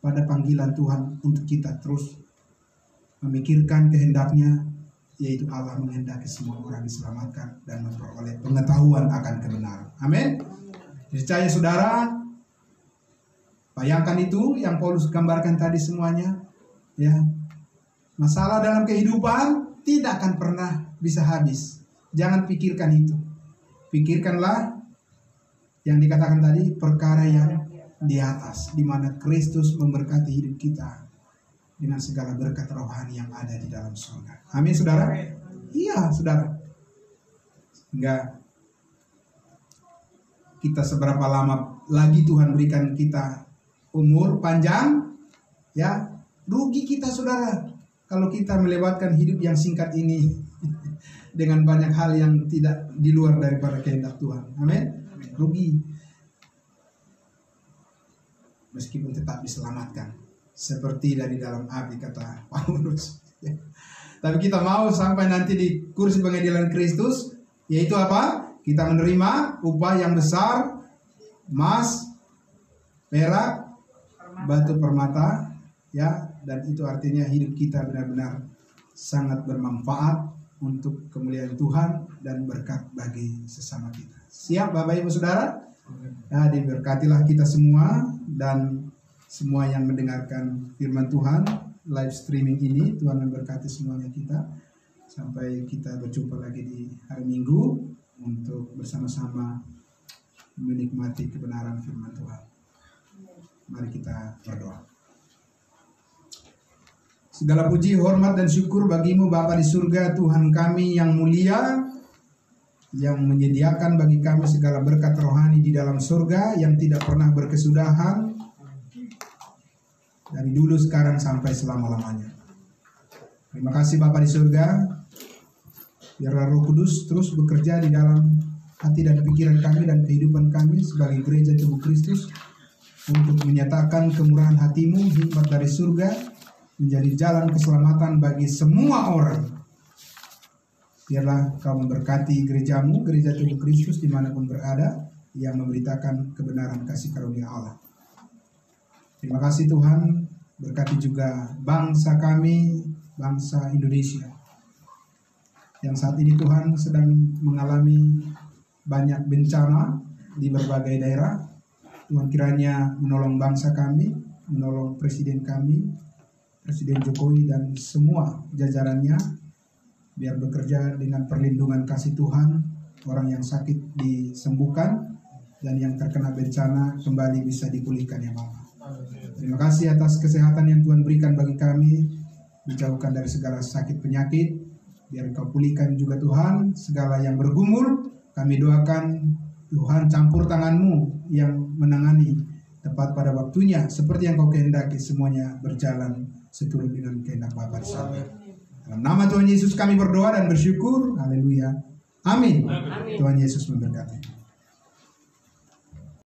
pada panggilan Tuhan, untuk kita terus memikirkan kehendaknya, yaitu Allah menghendaki semua orang diselamatkan dan memperoleh pengetahuan akan kebenaran. Amin. Percaya saudara, bayangkan itu yang Paulus gambarkan tadi semuanya, ya. Masalah dalam kehidupan tidak akan pernah bisa habis. Jangan pikirkan itu. Pikirkanlah yang dikatakan tadi, perkara yang di atas, di mana Kristus memberkati hidup kita dengan segala berkat rohani yang ada di dalam surga. Amin, saudara. Iya, saudara. Enggak kita seberapa lama lagi Tuhan berikan kita umur panjang, ya, rugi kita, saudara, kalau kita melewatkan hidup yang singkat ini dengan banyak hal yang tidak di luar daripada kehendak Tuhan. Amin. Rugi. Meskipun tetap diselamatkan, seperti dari dalam api, kata Paulus. Tapi kita mau sampai nanti di kursi pengadilan Kristus, yaitu apa? Kita menerima upah yang besar, emas, perak, batu permata, ya, dan itu artinya hidup kita benar-benar sangat bermanfaat untuk kemuliaan Tuhan dan berkat bagi sesama kita. Siap, Bapak Ibu Saudara? Ya, diberkatilah kita semua dan semua yang mendengarkan firman Tuhan live streaming ini. Tuhan memberkati semuanya kita. Sampai kita berjumpa lagi di hari Minggu untuk bersama-sama menikmati kebenaran firman Tuhan. Mari kita berdoa. Segala puji, hormat, dan syukur bagimu Bapa di surga, Tuhan kami yang mulia, yang menyediakan bagi kami segala berkat rohani di dalam surga yang tidak pernah berkesudahan dari dulu, sekarang, sampai selama-lamanya. Terima kasih Bapa di surga. Biarlah Roh Kudus terus bekerja di dalam hati dan pikiran kami dan kehidupan kami sebagai gereja tubuh Kristus untuk menyatakan kemurahan hatimu, hikmat dari surga, menjadi jalan keselamatan bagi semua orang. Biarlah kau memberkati gerejamu, gereja tubuh Kristus dimanapun berada, yang memberitakan kebenaran kasih karunia Allah. Terima kasih Tuhan, berkati juga bangsa kami, bangsa Indonesia, yang saat ini Tuhan sedang mengalami banyak bencana di berbagai daerah. Tuhan kiranya menolong bangsa kami, menolong presiden kami, Presiden Jokowi dan semua jajarannya, biar bekerja dengan perlindungan kasih Tuhan, orang yang sakit disembuhkan, dan yang terkena bencana kembali bisa dipulihkan ya Bapa. Terima kasih atas kesehatan yang Tuhan berikan bagi kami, dijauhkan dari segala sakit penyakit, biar Kau pulihkan juga Tuhan, segala yang bergumul, kami doakan Tuhan campur tangan-Mu yang menangani tepat pada waktunya, seperti yang Kau kehendaki, semuanya berjalan seturut dengan kehendak Bapa di surga. Dalam nama Tuhan Yesus kami berdoa dan bersyukur. Haleluya. Amin. Tuhan Yesus memberkati.